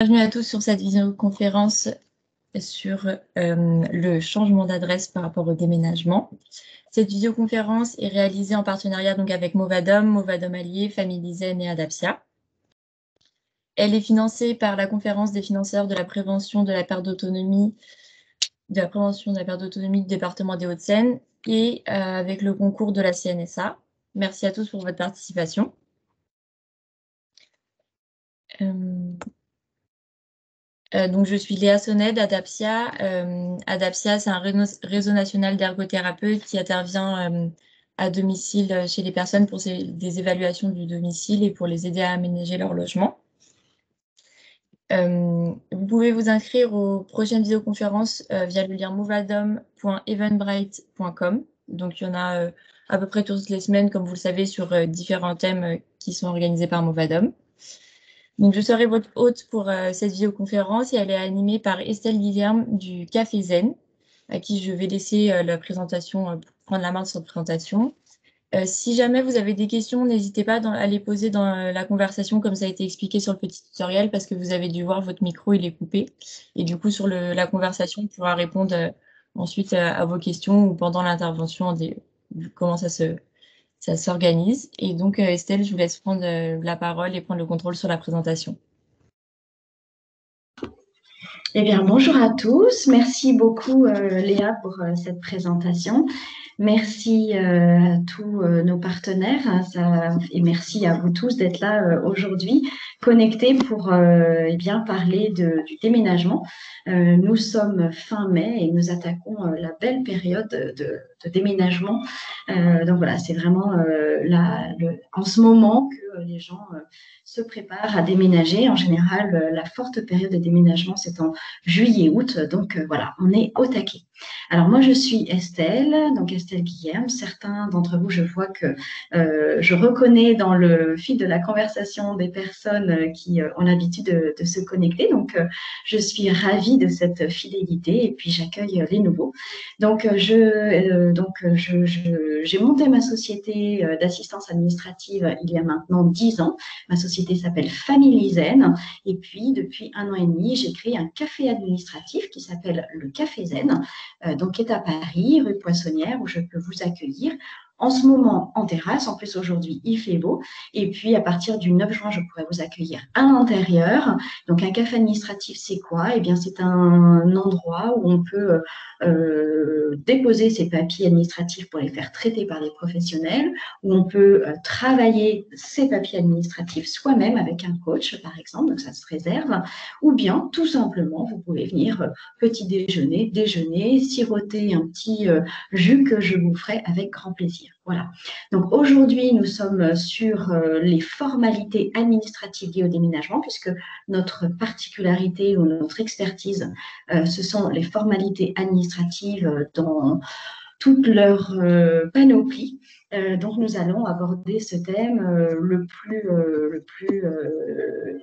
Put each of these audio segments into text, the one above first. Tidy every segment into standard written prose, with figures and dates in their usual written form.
Bienvenue à tous sur cette visioconférence sur le changement d'adresse par rapport au déménagement. Cette visioconférence est réalisée en partenariat donc avec Movadom, Movadom Alliés, Family Zen et Adapsia. Elle est financée par la conférence des financeurs de la prévention de la perte d'autonomie, du département des Hauts-de-Seine et avec le concours de la CNSA. Merci à tous pour votre participation. Donc, je suis Léa Sonnet d'Adapsia. Adapsia, c'est un réseau national d'ergothérapeutes qui intervient à domicile chez les personnes pour des évaluations du domicile et pour les aider à aménager leur logement. Vous pouvez vous inscrire aux prochaines visioconférences via le lien movadom.eventbrite.com. Donc, il y en a à peu près toutes les semaines, comme vous le savez, sur différents thèmes qui sont organisés par Movadom. Donc, je serai votre hôte pour cette vidéoconférence et elle est animée par Estelle Guilherme du Café Zen, à qui je vais laisser la présentation, prendre la main sur la présentation. Si jamais vous avez des questions, n'hésitez pas à les poser dans la conversation, comme ça a été expliqué sur le petit tutoriel, parce que vous avez dû voir votre micro, il est coupé. Et du coup, sur la conversation, on pourra répondre ensuite à vos questions ou pendant l'intervention, comment ça s'organise. Et donc, Estelle, je vous laisse prendre la parole et prendre le contrôle sur la présentation. Eh bien, bonjour à tous. Merci beaucoup, Léa, pour cette présentation. Merci à tous nos partenaires et merci à vous tous d'être là aujourd'hui, connectés pour eh bien, parler du déménagement. Nous sommes fin mai et nous attaquons la belle période de déménagement. Donc voilà, c'est vraiment en ce moment que les gens se préparent à déménager. En général, la forte période de déménagement, c'est en juillet-août. Donc voilà, on est au taquet. Alors moi, je suis Estelle, donc Estelle Guilherme. Certains d'entre vous, je vois que je reconnais dans le fil de la conversation des personnes qui ont l'habitude de se connecter. Donc, je suis ravie de cette fidélité et puis j'accueille les nouveaux. Donc, j'ai monté ma société d'assistance administrative il y a maintenant 10 ans. Ma société s'appelle Family Zen. Et puis, depuis 1 an et demi, j'ai créé un café administratif qui s'appelle le Café Zen, donc qui est à Paris, rue Poissonnière, où je peux vous accueillir. En ce moment, en terrasse. En plus, aujourd'hui, il fait beau. Et puis, à partir du 9 juin, je pourrai vous accueillir à l'intérieur. Donc, un café administratif, c'est quoi? Eh bien, c'est un endroit où on peut déposer ses papiers administratifs pour les faire traiter par des professionnels, où on peut travailler ses papiers administratifs soi-même avec un coach, par exemple. Donc, ça se réserve. Ou bien, tout simplement, vous pouvez venir petit déjeuner, siroter un petit jus que je vous ferai avec grand plaisir. Voilà. Donc aujourd'hui, nous sommes sur les formalités administratives liées au déménagement, puisque notre particularité ou notre expertise, ce sont les formalités administratives dans toute leur panoplie. Donc, nous allons aborder ce thème le plus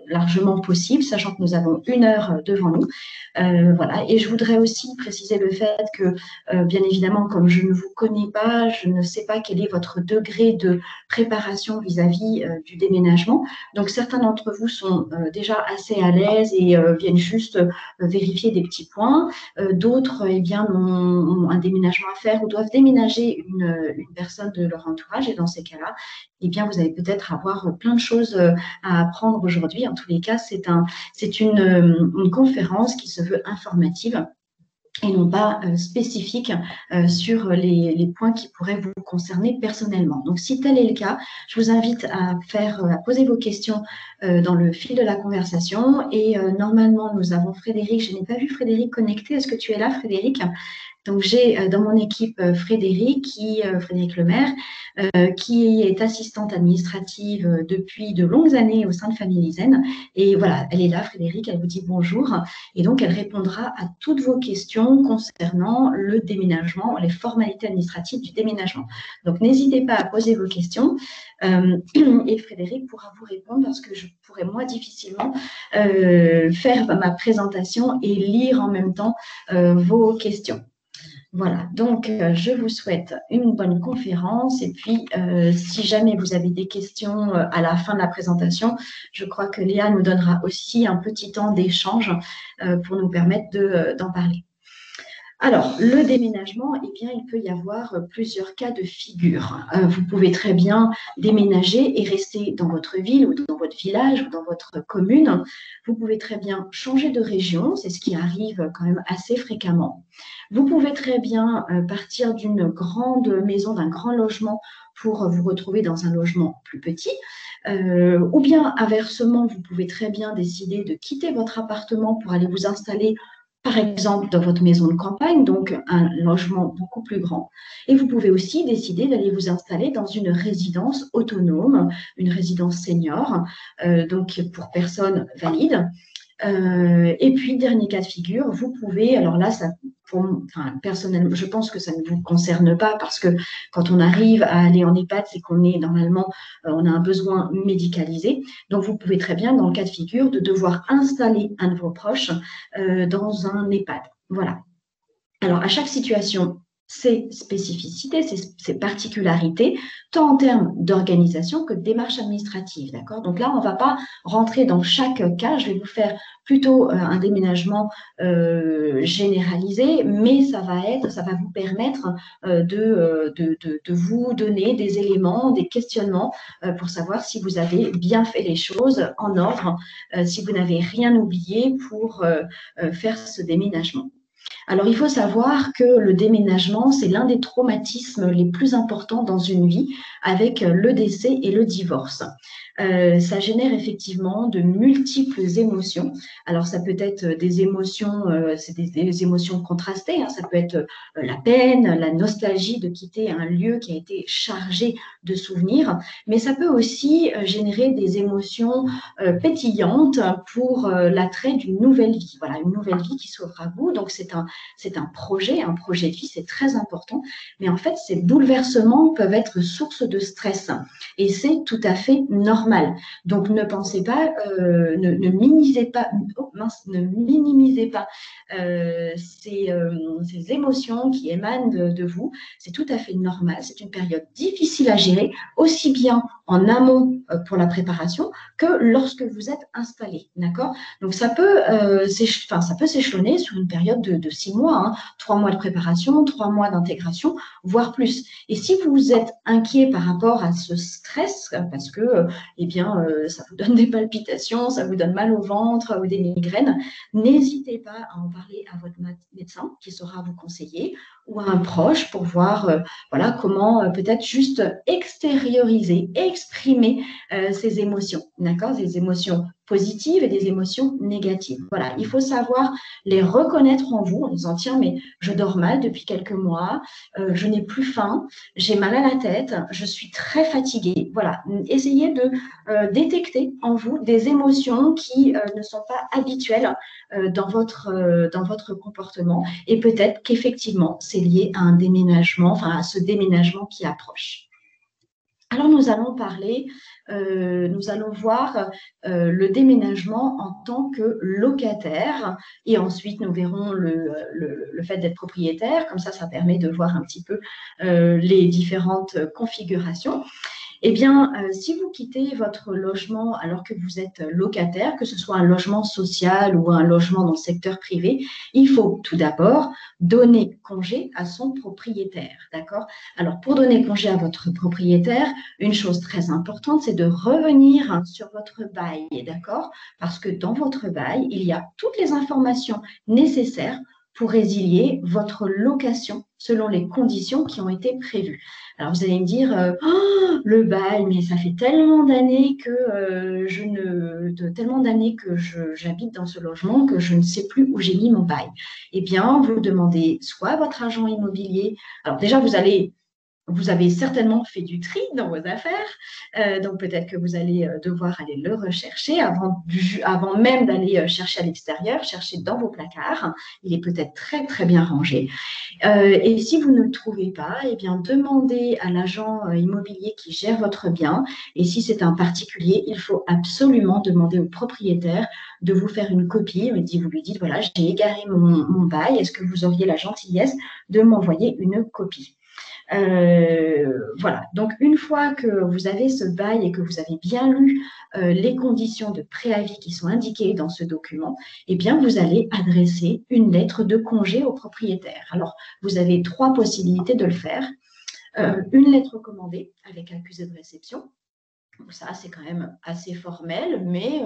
largement possible, sachant que nous avons 1 heure devant nous. Voilà. Et je voudrais aussi préciser le fait que, bien évidemment, comme je ne vous connais pas, je ne sais pas quel est votre degré de préparation vis-à-vis du déménagement. Donc, certains d'entre vous sont déjà assez à l'aise et viennent juste vérifier des petits points. D'autres, eh bien, ont un déménagement à faire ou doivent déménager une personne de leur entourage. Et dans ces cas-là, eh bien, vous allez peut-être avoir plein de choses à apprendre aujourd'hui. En tous les cas, c'est une conférence qui se veut informative et non pas spécifique sur les points qui pourraient vous concerner personnellement. Donc, si tel est le cas, je vous invite à poser vos questions dans le fil de la conversation. Et normalement, nous avons Frédéric. Je n'ai pas vu Frédéric connecté. Est-ce que tu es là, Frédéric? Donc, j'ai dans mon équipe Frédéric Lemaire, qui est assistante administrative depuis de longues années au sein de Family Zen. Et voilà, elle est là, Frédéric, elle vous dit bonjour. Et donc, elle répondra à toutes vos questions concernant le déménagement, les formalités administratives du déménagement. Donc, n'hésitez pas à poser vos questions et Frédéric pourra vous répondre parce que je pourrais, moi, difficilement faire ma présentation et lire en même temps vos questions. Voilà, donc je vous souhaite une bonne conférence et puis si jamais vous avez des questions à la fin de la présentation, je crois que Léa nous donnera aussi un petit temps d'échange pour nous permettre d'en parler. Alors, le déménagement, eh bien, il peut y avoir plusieurs cas de figure. Vous pouvez très bien déménager et rester dans votre ville ou dans votre village ou dans votre commune. Vous pouvez très bien changer de région, c'est ce qui arrive quand même assez fréquemment. Vous pouvez très bien partir d'une grande maison, d'un grand logement pour vous retrouver dans un logement plus petit. Ou bien inversement, vous pouvez très bien décider de quitter votre appartement pour aller vous installer par exemple dans votre maison de campagne, donc un logement beaucoup plus grand. Et vous pouvez aussi décider d'aller vous installer dans une résidence autonome, une résidence senior, donc pour personnes valides. Et puis, dernier cas de figure, vous pouvez, alors là, personnellement, je pense que ça ne vous concerne pas parce que quand on arrive à aller en EHPAD, c'est qu'on est normalement, on a un besoin médicalisé. Donc, vous pouvez très bien, dans le cas de figure, de devoir installer un de vos proches dans un EHPAD. Voilà. Alors, à chaque situation, ses spécificités, ses particularités, tant en termes d'organisation que de démarche administrative. D'accord? Donc là, on ne va pas rentrer dans chaque cas. Je vais vous faire plutôt un déménagement généralisé, mais ça va vous permettre de vous donner des éléments, des questionnements pour savoir si vous avez bien fait les choses en ordre, si vous n'avez rien oublié pour faire ce déménagement. Alors, il faut savoir que le déménagement, c'est l'un des traumatismes les plus importants dans une vie, avec le décès et le divorce. Ça génère effectivement de multiples émotions. Alors, ça peut être des émotions, c'est des émotions contrastées. Hein. Ça peut être la peine, la nostalgie de quitter un lieu qui a été chargé de souvenirs, mais ça peut aussi générer des émotions pétillantes pour l'attrait d'une nouvelle vie. Voilà, une nouvelle vie qui s'offre à vous. Donc, c'est un projet de vie, c'est très important. Mais en fait, ces bouleversements peuvent être source de stress et c'est tout à fait normal. Donc, ne pensez pas, ne minimisez pas, ne minimisez pas ces émotions qui émanent de vous. C'est tout à fait normal. C'est une période difficile à gérer, aussi bien en amont pour la préparation que lorsque vous êtes installé. D'accord? Donc, ça peut s'échelonner sur une période de 6 mois, hein, 3 mois de préparation, 3 mois d'intégration, voire plus. Et si vous êtes inquiet par rapport à ce stress, parce que ça vous donne des palpitations, ça vous donne mal au ventre ou des migraines, n'hésitez pas à en parler à votre médecin qui saura vous conseiller ou à un proche pour voir comment peut-être juste extérioriser, exprimer ces émotions, d'accord? Des émotions positives et des émotions négatives. Voilà, il faut savoir les reconnaître en vous en disant tiens, mais je dors mal depuis quelques mois, je n'ai plus faim, j'ai mal à la tête, je suis très fatiguée. Voilà, essayez de détecter en vous des émotions qui ne sont pas habituelles dans votre comportement et peut-être qu'effectivement c'est lié à un déménagement, enfin à ce déménagement qui approche. Alors, nous allons voir le déménagement en tant que locataire et ensuite nous verrons le fait d'être propriétaire. Comme ça permet de voir un petit peu les différentes configurations. Eh bien, si vous quittez votre logement alors que vous êtes locataire, que ce soit un logement social ou un logement dans le secteur privé, il faut tout d'abord donner congé à son propriétaire, d'accord? Alors, pour donner congé à votre propriétaire, une chose très importante, c'est de revenir sur votre bail, d'accord? Parce que dans votre bail, il y a toutes les informations nécessaires pour résilier votre location selon les conditions qui ont été prévues. Alors, vous allez me dire, le bail, mais ça fait tellement d'années que j'habite dans ce logement que je ne sais plus où j'ai mis mon bail. Eh bien, vous demandez soit à votre agent immobilier. Alors déjà, vous allez vous avez certainement fait du tri dans vos affaires, donc peut-être que vous allez devoir aller le rechercher avant même d'aller chercher à l'extérieur, chercher dans vos placards. Il est peut-être très, très bien rangé. Et si vous ne le trouvez pas, eh bien, demandez à l'agent immobilier qui gère votre bien. Et si c'est un particulier, il faut absolument demander au propriétaire de vous faire une copie. Vous lui dites, voilà, j'ai égaré mon bail. Est-ce que vous auriez la gentillesse de m'envoyer une copie? Voilà, donc une fois que vous avez ce bail et que vous avez bien lu les conditions de préavis qui sont indiquées dans ce document, eh bien, vous allez adresser une lettre de congé au propriétaire. Alors, vous avez 3 possibilités de le faire. Une lettre commandée avec accusé de réception. Ça, c'est quand même assez formel, mais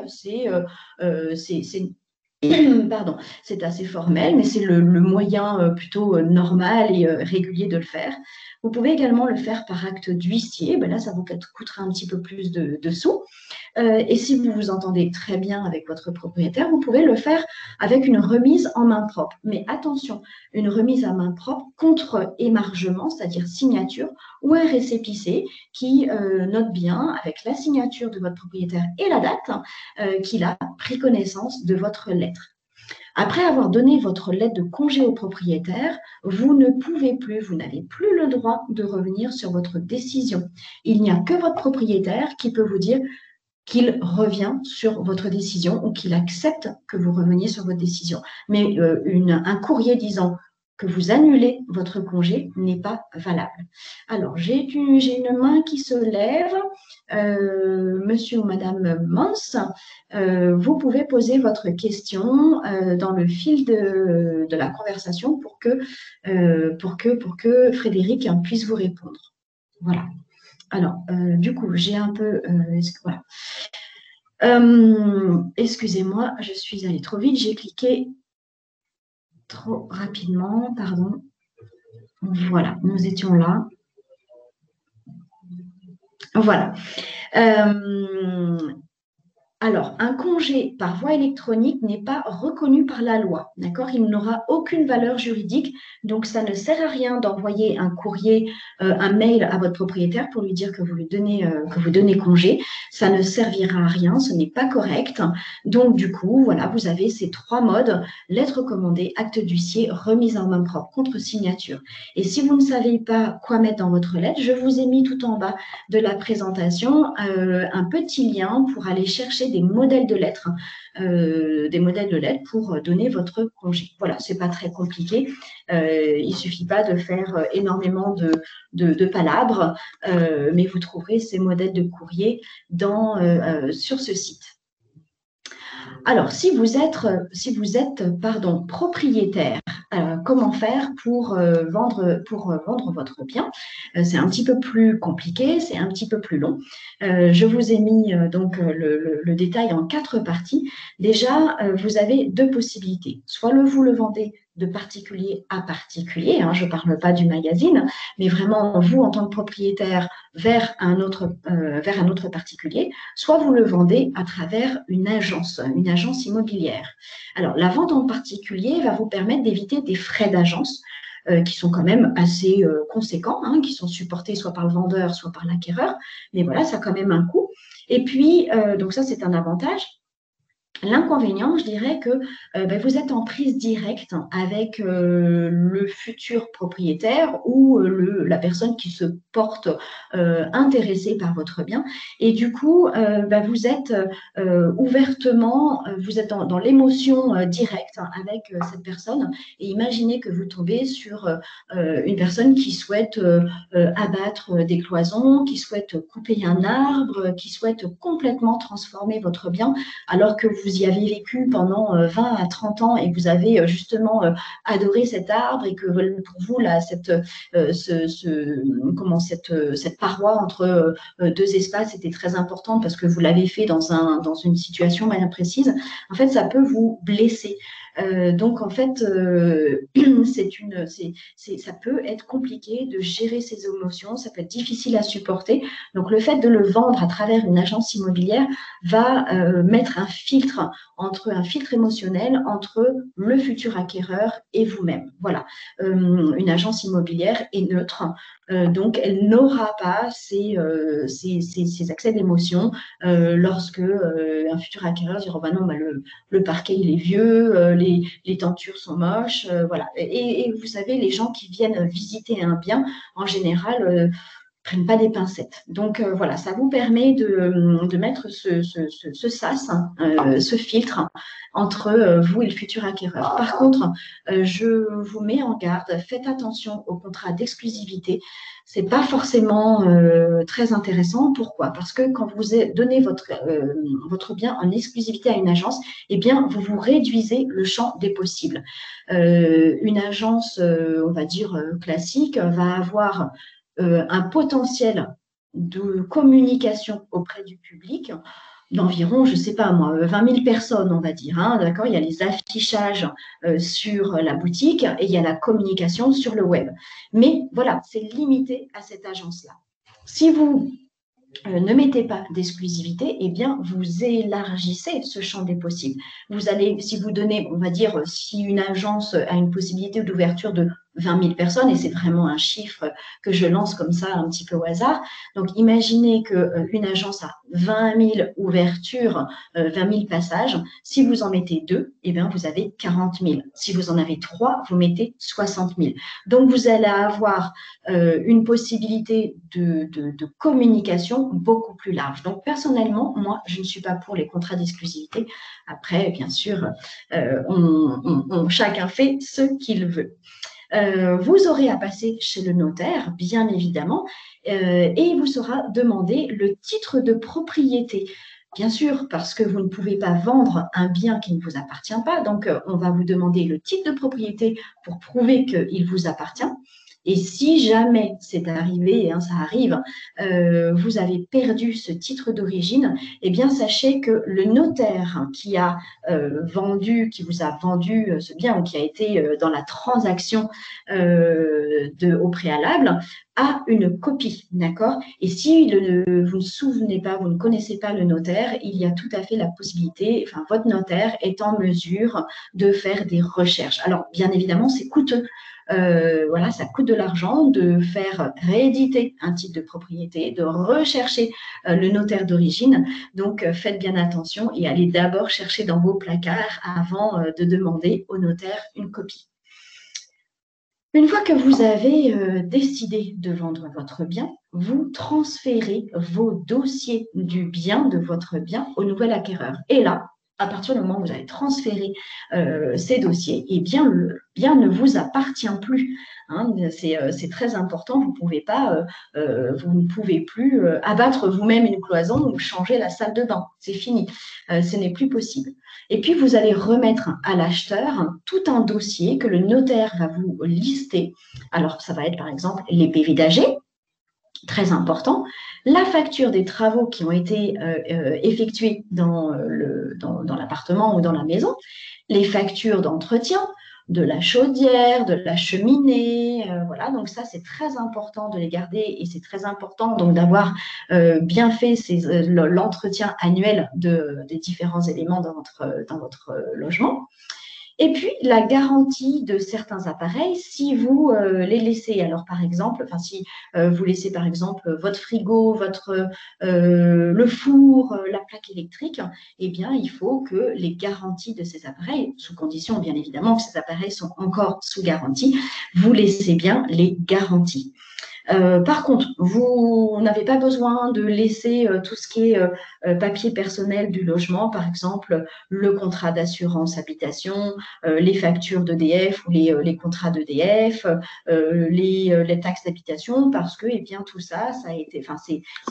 pardon, c'est assez formel, mais c'est le moyen plutôt normal et régulier de le faire. Vous pouvez également le faire par acte d'huissier. Ben là, ça vous coûtera un petit peu plus de sous. Et si vous vous entendez très bien avec votre propriétaire, vous pouvez le faire avec une remise en main propre. Mais attention, une remise à main propre contre émargement, c'est-à-dire signature, ou un récépissé qui note bien avec la signature de votre propriétaire et la date qu'il a pris connaissance de votre lettre. Après avoir donné votre lettre de congé au propriétaire, vous n'avez plus le droit de revenir sur votre décision. Il n'y a que votre propriétaire qui peut vous dire qu'il revient sur votre décision ou qu'il accepte que vous reveniez sur votre décision. Mais un courrier disant que vous annulez votre congé n'est pas valable. Alors, j'ai une main qui se lève. Monsieur ou Madame Mons, vous pouvez poser votre question dans le fil de la conversation pour que Frédéric puisse vous répondre. Voilà. Alors, du coup, j'ai un peu… voilà. Excusez-moi, je suis allée trop vite, j'ai cliqué trop rapidement, pardon. Voilà, nous étions là. Voilà. Alors, un congé par voie électronique n'est pas reconnu par la loi, d'accord? Il n'aura aucune valeur juridique, donc ça ne sert à rien d'envoyer un courrier, un mail à votre propriétaire pour lui dire que vous donnez congé. Ça ne servira à rien, ce n'est pas correct. Donc, du coup, voilà, vous avez ces 3 modes, lettre commandée, acte d'huissier, remise en main propre, contre-signature. Et si vous ne savez pas quoi mettre dans votre lettre, je vous ai mis tout en bas de la présentation un petit lien pour aller chercher des modèles de lettres, pour donner votre congé. Voilà, c'est pas très compliqué. Il suffit pas de faire énormément de palabres, mais vous trouverez ces modèles de courrier sur ce site. Alors, si vous êtes propriétaire, comment faire pour vendre votre bien? C'est un petit peu plus compliqué, c'est un petit peu plus long. Je vous ai mis le détail en 4 parties. Déjà, vous avez 2 possibilités. Soit vous le vendez de particulier à particulier, je ne parle pas du magazine, mais vraiment vous en tant que propriétaire vers un autre particulier, soit vous le vendez à travers une agence immobilière. Alors, la vente en particulier va vous permettre d'éviter des frais d'agence qui sont quand même assez conséquents, qui sont supportés soit par le vendeur, soit par l'acquéreur, mais voilà, ça a quand même un coût. Et puis, donc ça, c'est un avantage. L'inconvénient, je dirais que vous êtes en prise directe avec le futur propriétaire ou la personne qui se porte intéressée par votre bien. Et du coup, vous êtes ouvertement, vous êtes dans l'émotion directe avec cette personne. Et imaginez que vous tombez sur une personne qui souhaite abattre des cloisons, qui souhaite couper un arbre, qui souhaite complètement transformer votre bien, alors que vous y avez vécu pendant 20 à 30 ans et que vous avez justement adoré cet arbre et que pour vous, là, cette paroi entre 2 espaces était très importante parce que vous l'avez fait dans une situation bien précise, en fait, ça peut vous blesser. Donc, en fait, ça peut être compliqué de gérer ces émotions, ça peut être difficile à supporter. Donc, le fait de le vendre à travers une agence immobilière va mettre un filtre entre un filtre émotionnel entre le futur acquéreur et vous-même. Voilà, une agence immobilière est neutre, donc elle n'aura pas ces accès d'émotion lorsque un futur acquéreur dira oh, bah non, bah, le parquet il est vieux, les tentures sont moches, voilà. Et vous savez, les gens qui viennent visiter un bien, en général, prennent pas des pincettes. Donc voilà, ça vous permet de mettre ce sas, ce filtre entre vous et le futur acquéreur. Par contre, je vous mets en garde, faites attention au contrat d'exclusivité. C'est pas forcément très intéressant. Pourquoi? Parce que quand vous donnez votre bien en exclusivité à une agence, eh bien, vous vous réduisez le champ des possibles. Une agence, on va dire, classique, va avoir un potentiel de communication auprès du public d'environ, je ne sais pas moi, 20 000 personnes, on va dire. Hein, d'accord, il y a les affichages sur la boutique et il y a la communication sur le web. Mais voilà, c'est limité à cette agence-là. Si vous ne mettez pas d'exclusivité, eh bien, vous élargissez ce champ des possibles. Vous allez, si vous donnez, on va dire, si une agence a une possibilité d'ouverture de 20 000 personnes, et c'est vraiment un chiffre que je lance comme ça un petit peu au hasard. Donc, imaginez qu'une agence a 20 000 ouvertures, 20 000 passages. Si vous en mettez 2, eh bien, vous avez 40 000. Si vous en avez 3, vous mettez 60 000. Donc, vous allez avoir une possibilité de communication beaucoup plus large. Donc, personnellement, moi, je ne suis pas pour les contrats d'exclusivité. Après, bien sûr, chacun fait ce qu'il veut. Vous aurez à passer chez le notaire, bien évidemment, et il vous sera demandé le titre de propriété. Bien sûr, parce que vous ne pouvez pas vendre un bien qui ne vous appartient pas. Donc, on va vous demander le titre de propriété pour prouver qu'il vous appartient. Et si jamais c'est arrivé, hein, ça arrive, vous avez perdu ce titre d'origine, eh bien, sachez que le notaire qui a qui vous a vendu ce bien ou qui a été dans la transaction au préalable, a une copie, d'accord? Et si vous ne souvenez pas, vous ne connaissez pas le notaire, il y a tout à fait la possibilité, enfin, votre notaire est en mesure de faire des recherches. Alors, bien évidemment, c'est coûteux. Voilà, ça coûte de l'argent de faire rééditer un titre de propriété, de rechercher le notaire d'origine. Donc, faites bien attention et allez d'abord chercher dans vos placards avant de demander au notaire une copie. Une fois que vous avez décidé de vendre votre bien, vous transférez vos dossiers du bien, de votre bien, au nouvel acquéreur. Et là, à partir du moment où vous avez transféré ces dossiers, eh bien, le bien ne vous appartient plus. Hein, c'est très important. Vous ne pouvez plus abattre vous-même une cloison ou changer la salle de bain. C'est fini. Ce n'est plus possible. Et puis, vous allez remettre à l'acheteur tout un dossier que le notaire va vous lister. Alors, ça va être par exemple les PV d'AG, très important, la facture des travaux qui ont été effectués dans l'appartement ou dans la maison, les factures d'entretien, de la chaudière, de la cheminée, voilà. Donc ça, c'est très important de les garder et c'est très important donc d'avoir bien fait l'entretien annuel des différents éléments dans votre logement. Et puis, la garantie de certains appareils, si vous les laissez, alors par exemple, enfin si vous laissez par exemple votre frigo, le four, la plaque électrique, eh bien, il faut que les garanties de ces appareils, sous condition bien évidemment que ces appareils sont encore sous garantie, vous laissez bien les garanties. Par contre, vous n'avez pas besoin de laisser tout ce qui est papier personnel du logement, par exemple le contrat d'assurance habitation, les factures d'EDF ou les contrats d'EDF, les taxes d'habitation, parce que eh bien, tout ça,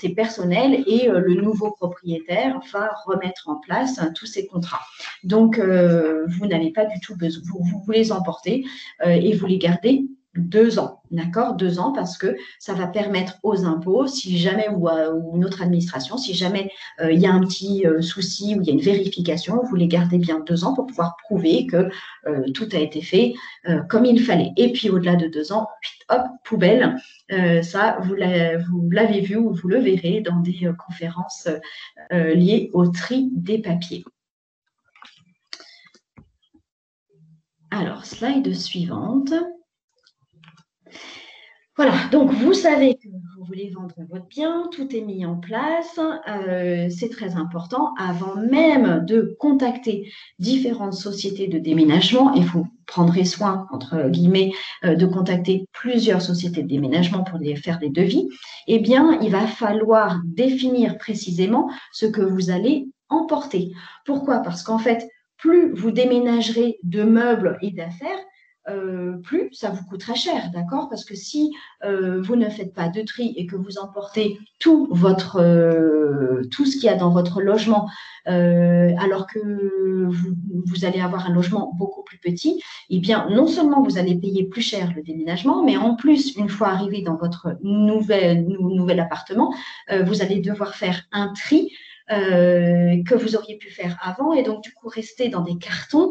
c'est personnel et le nouveau propriétaire va remettre en place tous ces contrats. Donc, vous n'avez pas du tout besoin, vous les emportez et vous les gardez 2 ans, d'accord? 2 ans parce que ça va permettre aux impôts, si jamais ou une autre administration, si jamais il y a un petit souci ou il y a une vérification, vous les gardez bien 2 ans pour pouvoir prouver que tout a été fait comme il fallait. Et puis au-delà de 2 ans, hop, poubelle. Ça, vous l'avez vu ou vous le verrez dans des conférences liées au tri des papiers. Alors, slide suivante. Voilà, donc vous savez que vous voulez vendre votre bien, tout est mis en place, c'est très important. Avant même de contacter différentes sociétés de déménagement, et vous prendrez soin, entre guillemets, de contacter plusieurs sociétés de déménagement pour les faire des devis, eh bien, il va falloir définir précisément ce que vous allez emporter. Pourquoi? Parce qu'en fait, plus vous déménagerez de meubles et d'affaires, plus ça vous coûtera cher, d'accord? Parce que si vous ne faites pas de tri et que vous emportez tout ce qu'il y a dans votre logement, alors que vous allez avoir un logement beaucoup plus petit, eh bien, non seulement vous allez payer plus cher le déménagement, mais en plus, une fois arrivé dans votre nouvel appartement, vous allez devoir faire un tri que vous auriez pu faire avant et donc du coup rester dans des cartons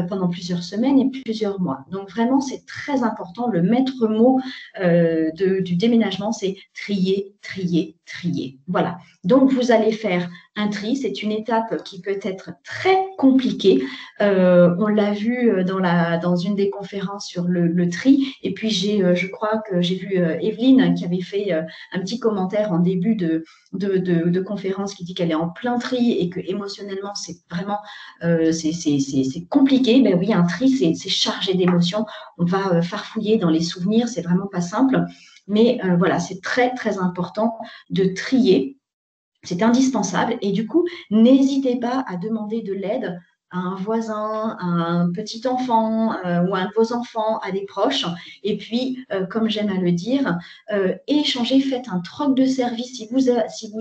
pendant plusieurs semaines et plusieurs mois. Donc vraiment, c'est très important. Le maître mot du déménagement, c'est trier, trier, trier. Voilà. Donc vous allez faire un tri. C'est une étape qui peut être très compliquée. On l'a vu dans une des conférences sur le tri. Et puis je crois que j'ai vu Evelyne qui avait fait un petit commentaire en début de conférence qui dit qu'elle est en plein tri et que émotionnellement c'est vraiment c'est compliqué. Ben oui, un tri c'est chargé d'émotions. On va farfouiller dans les souvenirs, c'est vraiment pas simple. Mais voilà, c'est très très important de trier. C'est indispensable et du coup, n'hésitez pas à demander de l'aide à un voisin, à un petit enfant ou à un de vos enfants, à des proches. Et puis, comme j'aime à le dire, échangez, faites un troc de service. Si vous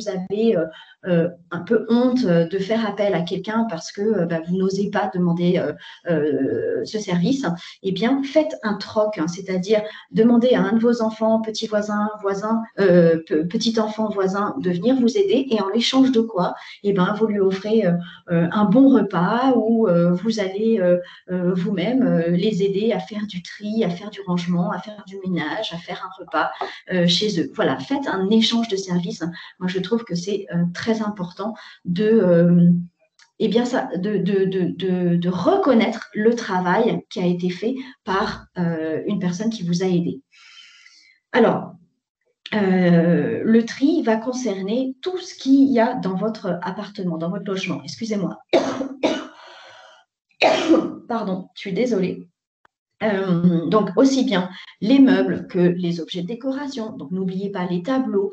avez un peu honte de faire appel à quelqu'un parce que vous n'osez pas demander ce service, eh bien, faites un troc, hein, c'est-à-dire demandez à un de vos enfants, petit enfant voisin, de venir vous aider et en échange de quoi, eh ben, vous lui offrez un bon repas ou vous allez vous-même les aider à faire du tri, à faire du rangement, à faire du ménage, à faire un repas chez eux. Voilà, faites un échange de services. Moi, je trouve que c'est très important de reconnaître le travail qui a été fait par une personne qui vous a aidé. Alors, le tri va concerner tout ce qu'il y a dans votre appartement, dans votre logement. Excusez-moi. Pardon, je suis désolée. Donc, aussi bien les meubles que les objets de décoration. Donc, n'oubliez pas les tableaux,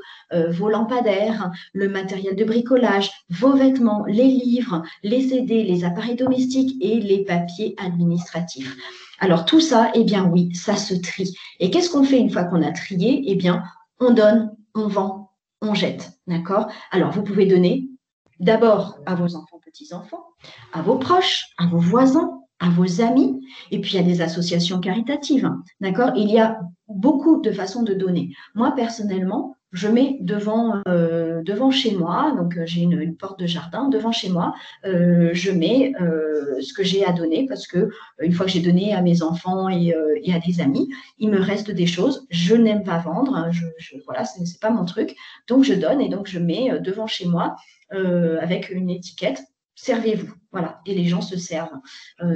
vos lampadaires, le matériel de bricolage, vos vêtements, les livres, les CD, les appareils domestiques et les papiers administratifs. Alors, tout ça, eh bien oui, ça se trie. Et qu'est-ce qu'on fait une fois qu'on a trié? Eh bien, on donne, on vend, on jette. D'accord? Alors, vous pouvez donner d'abord à vos enfants, petits-enfants, à vos proches, à vos voisins, à vos amis, et puis il y a des associations caritatives, d'accord? Il y a beaucoup de façons de donner. Moi, personnellement, je mets devant chez moi, donc j'ai une porte de jardin devant chez moi, je mets ce que j'ai à donner parce que une fois que j'ai donné à mes enfants et à des amis, il me reste des choses. Je n'aime pas vendre, voilà, c'est pas mon truc, donc je donne et donc je mets devant chez moi avec une étiquette. Servez-vous, voilà, et les gens se servent.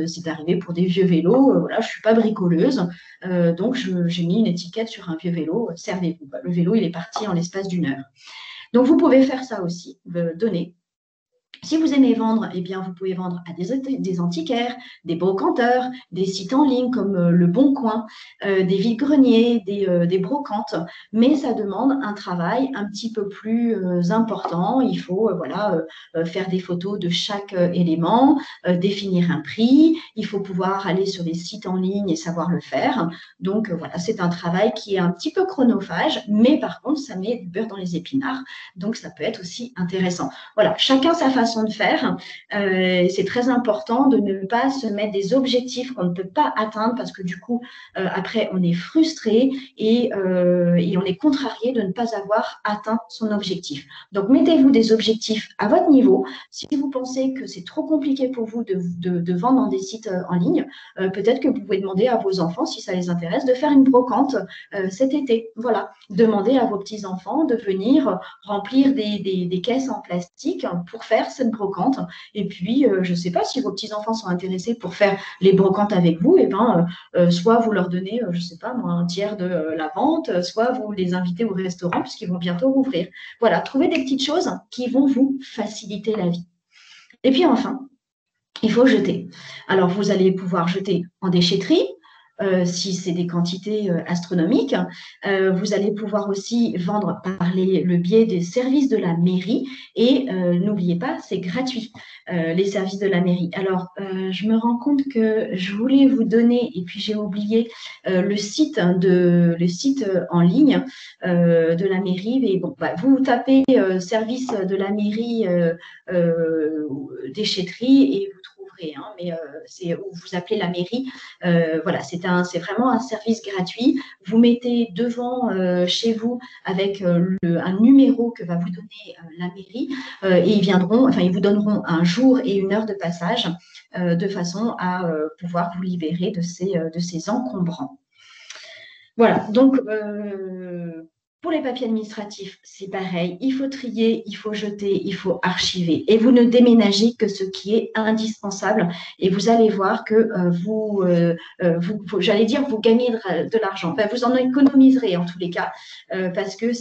C'est arrivé pour des vieux vélos, voilà, je ne suis pas bricoleuse, donc j'ai mis une étiquette sur un vieux vélo, servez-vous. Le vélo, il est parti en l'espace d'une heure. Donc, vous pouvez faire ça aussi, donner. Si vous aimez vendre, eh bien, vous pouvez vendre à des antiquaires, des brocanteurs, des sites en ligne comme Le Bon Coin, des vide-greniers, des brocantes. Mais ça demande un travail un petit peu plus important. Il faut faire des photos de chaque élément, définir un prix. Il faut pouvoir aller sur des sites en ligne et savoir le faire. Donc, voilà, c'est un travail qui est un petit peu chronophage, mais par contre, ça met du beurre dans les épinards. Donc, ça peut être aussi intéressant. Voilà, chacun sa façon de faire. C'est très important de ne pas se mettre des objectifs qu'on ne peut pas atteindre parce que du coup, après, on est frustré et on est contrarié de ne pas avoir atteint son objectif. Donc, mettez-vous des objectifs à votre niveau. Si vous pensez que c'est trop compliqué pour vous de vendre dans des sites en ligne, peut-être que vous pouvez demander à vos enfants, si ça les intéresse, de faire une brocante cet été. Voilà, demandez à vos petits-enfants de venir remplir des caisses en plastique pour faire cette brocante. Et puis, je ne sais pas si vos petits-enfants sont intéressés pour faire les brocantes avec vous, et ben, soit vous leur donnez, je ne sais pas moi, un tiers de la vente, soit vous les invitez au restaurant puisqu'ils vont bientôt rouvrir. Voilà, trouvez des petites choses qui vont vous faciliter la vie. Et puis enfin, il faut jeter. Alors, vous allez pouvoir jeter en déchetterie, si c'est des quantités astronomiques. Vous allez pouvoir aussi vendre par le biais des services de la mairie. Et n'oubliez pas, c'est gratuit, les services de la mairie. Alors, je me rends compte que je voulais vous donner, et puis j'ai oublié le site en ligne de la mairie. Mais bon, bah, vous tapez service de la mairie déchetterie et vous trouverez, hein, mais c'est où vous appelez la mairie. Voilà, c'est vraiment un service gratuit. Vous mettez devant chez vous avec un numéro que va vous donner la mairie et ils vous donneront un jour et une heure de passage de façon à pouvoir vous libérer de ces encombrants. Voilà, donc pour les papiers administratifs, c'est pareil. Il faut trier, il faut jeter, il faut archiver. Et vous ne déménagez que ce qui est indispensable. Et vous allez voir que j'allais dire, vous gagnez de l'argent. Enfin, vous en économiserez en tous les cas, parce que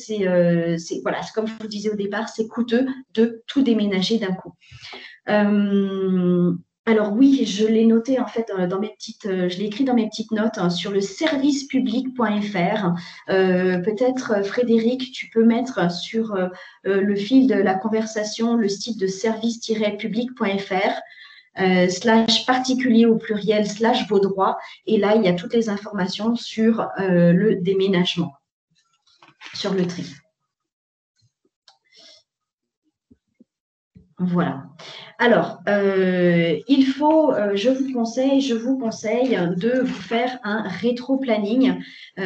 voilà, comme je vous disais au départ, c'est coûteux de tout déménager d'un coup. Alors oui, je l'ai noté en fait je l'ai écrit dans mes petites notes sur le servicepublic.fr. Peut-être Frédéric, tu peux mettre sur le fil de la conversation le site de service-public.fr / particulier au pluriel / vos droits. Et là, il y a toutes les informations sur le déménagement, sur le tri. Voilà. Alors, je vous conseille de vous faire un rétro-planning.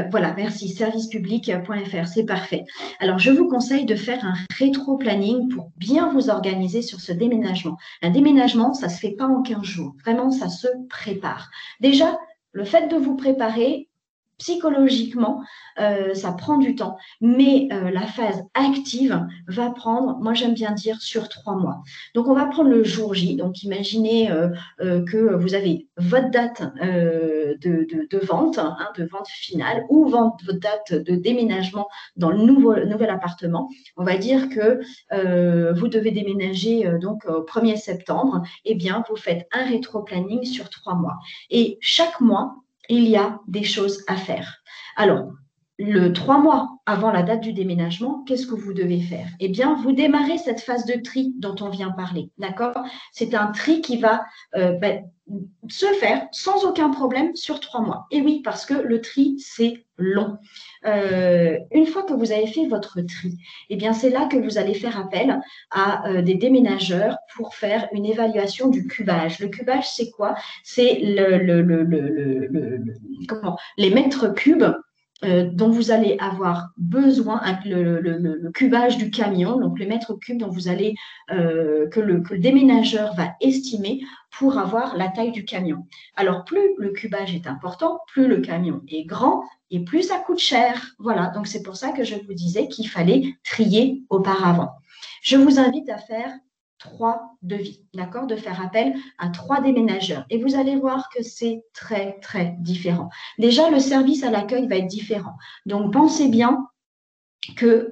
Voilà, merci, servicepublic.fr, c'est parfait. Alors, je vous conseille de faire un rétro-planning pour bien vous organiser sur ce déménagement. Un déménagement, ça ne se fait pas en 15 jours. Vraiment, ça se prépare. Déjà, le fait de vous préparer, psychologiquement, ça prend du temps, mais la phase active va prendre, moi j'aime bien dire, sur 3 mois. Donc, on va prendre le jour J. Donc, imaginez que vous avez votre date de vente, hein, de vente finale, ou votre date de déménagement dans le nouvel appartement. On va dire que vous devez déménager donc au 1er septembre. Eh bien, vous faites un rétro-planning sur 3 mois. Et chaque mois, il y a des choses à faire. Alors, le 3 mois avant la date du déménagement, qu'est-ce que vous devez faire? Eh bien, vous démarrez cette phase de tri dont on vient parler, d'accord? C'est un tri qui va se faire sans aucun problème sur 3 mois. Et oui, parce que le tri, c'est long. Une fois que vous avez fait votre tri, eh bien, c'est là que vous allez faire appel à des déménageurs pour faire une évaluation du cubage. Le cubage, c'est quoi? C'est les mètres cubes dont vous allez avoir besoin, le cubage du camion, donc les mètres cubes dont vous allez, que le déménageur va estimer pour avoir la taille du camion. Alors, plus le cubage est important, plus le camion est grand et plus ça coûte cher. Voilà, donc c'est pour ça que je vous disais qu'il fallait trier auparavant. Je vous invite à faire 3 devis, d'accord? De faire appel à 3 déménageurs. Et vous allez voir que c'est très, très différent. Déjà, le service à l'accueil va être différent. Donc, pensez bien que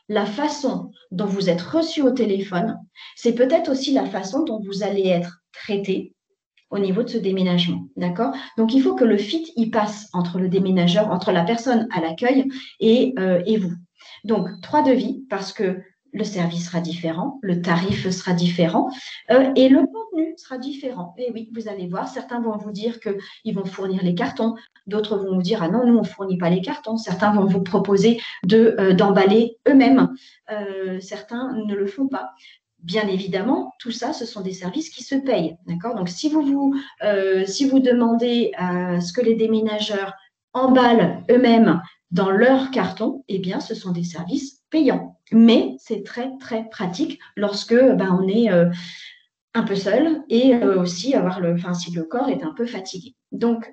la façon dont vous êtes reçu au téléphone, c'est peut-être aussi la façon dont vous allez être traité au niveau de ce déménagement, d'accord? Donc, il faut que le fit y passe entre le déménageur, entre la personne à l'accueil et vous. Donc, 3 devis parce que le service sera différent, le tarif sera différent et le contenu sera différent. Et oui, vous allez voir, certains vont vous dire qu'ils vont fournir les cartons, d'autres vont vous dire « Ah non, nous, on ne fournit pas les cartons ». Certains vont vous proposer d'emballer eux-mêmes. Certains ne le font pas. Bien évidemment, tout ça, ce sont des services qui se payent. D'accord? Donc, si vous demandez à ce que les déménageurs emballent eux-mêmes dans leur carton, eh bien, ce sont des services payants. Mais c'est très, très pratique lorsque on est un peu seul et aussi si le corps est un peu fatigué. Donc,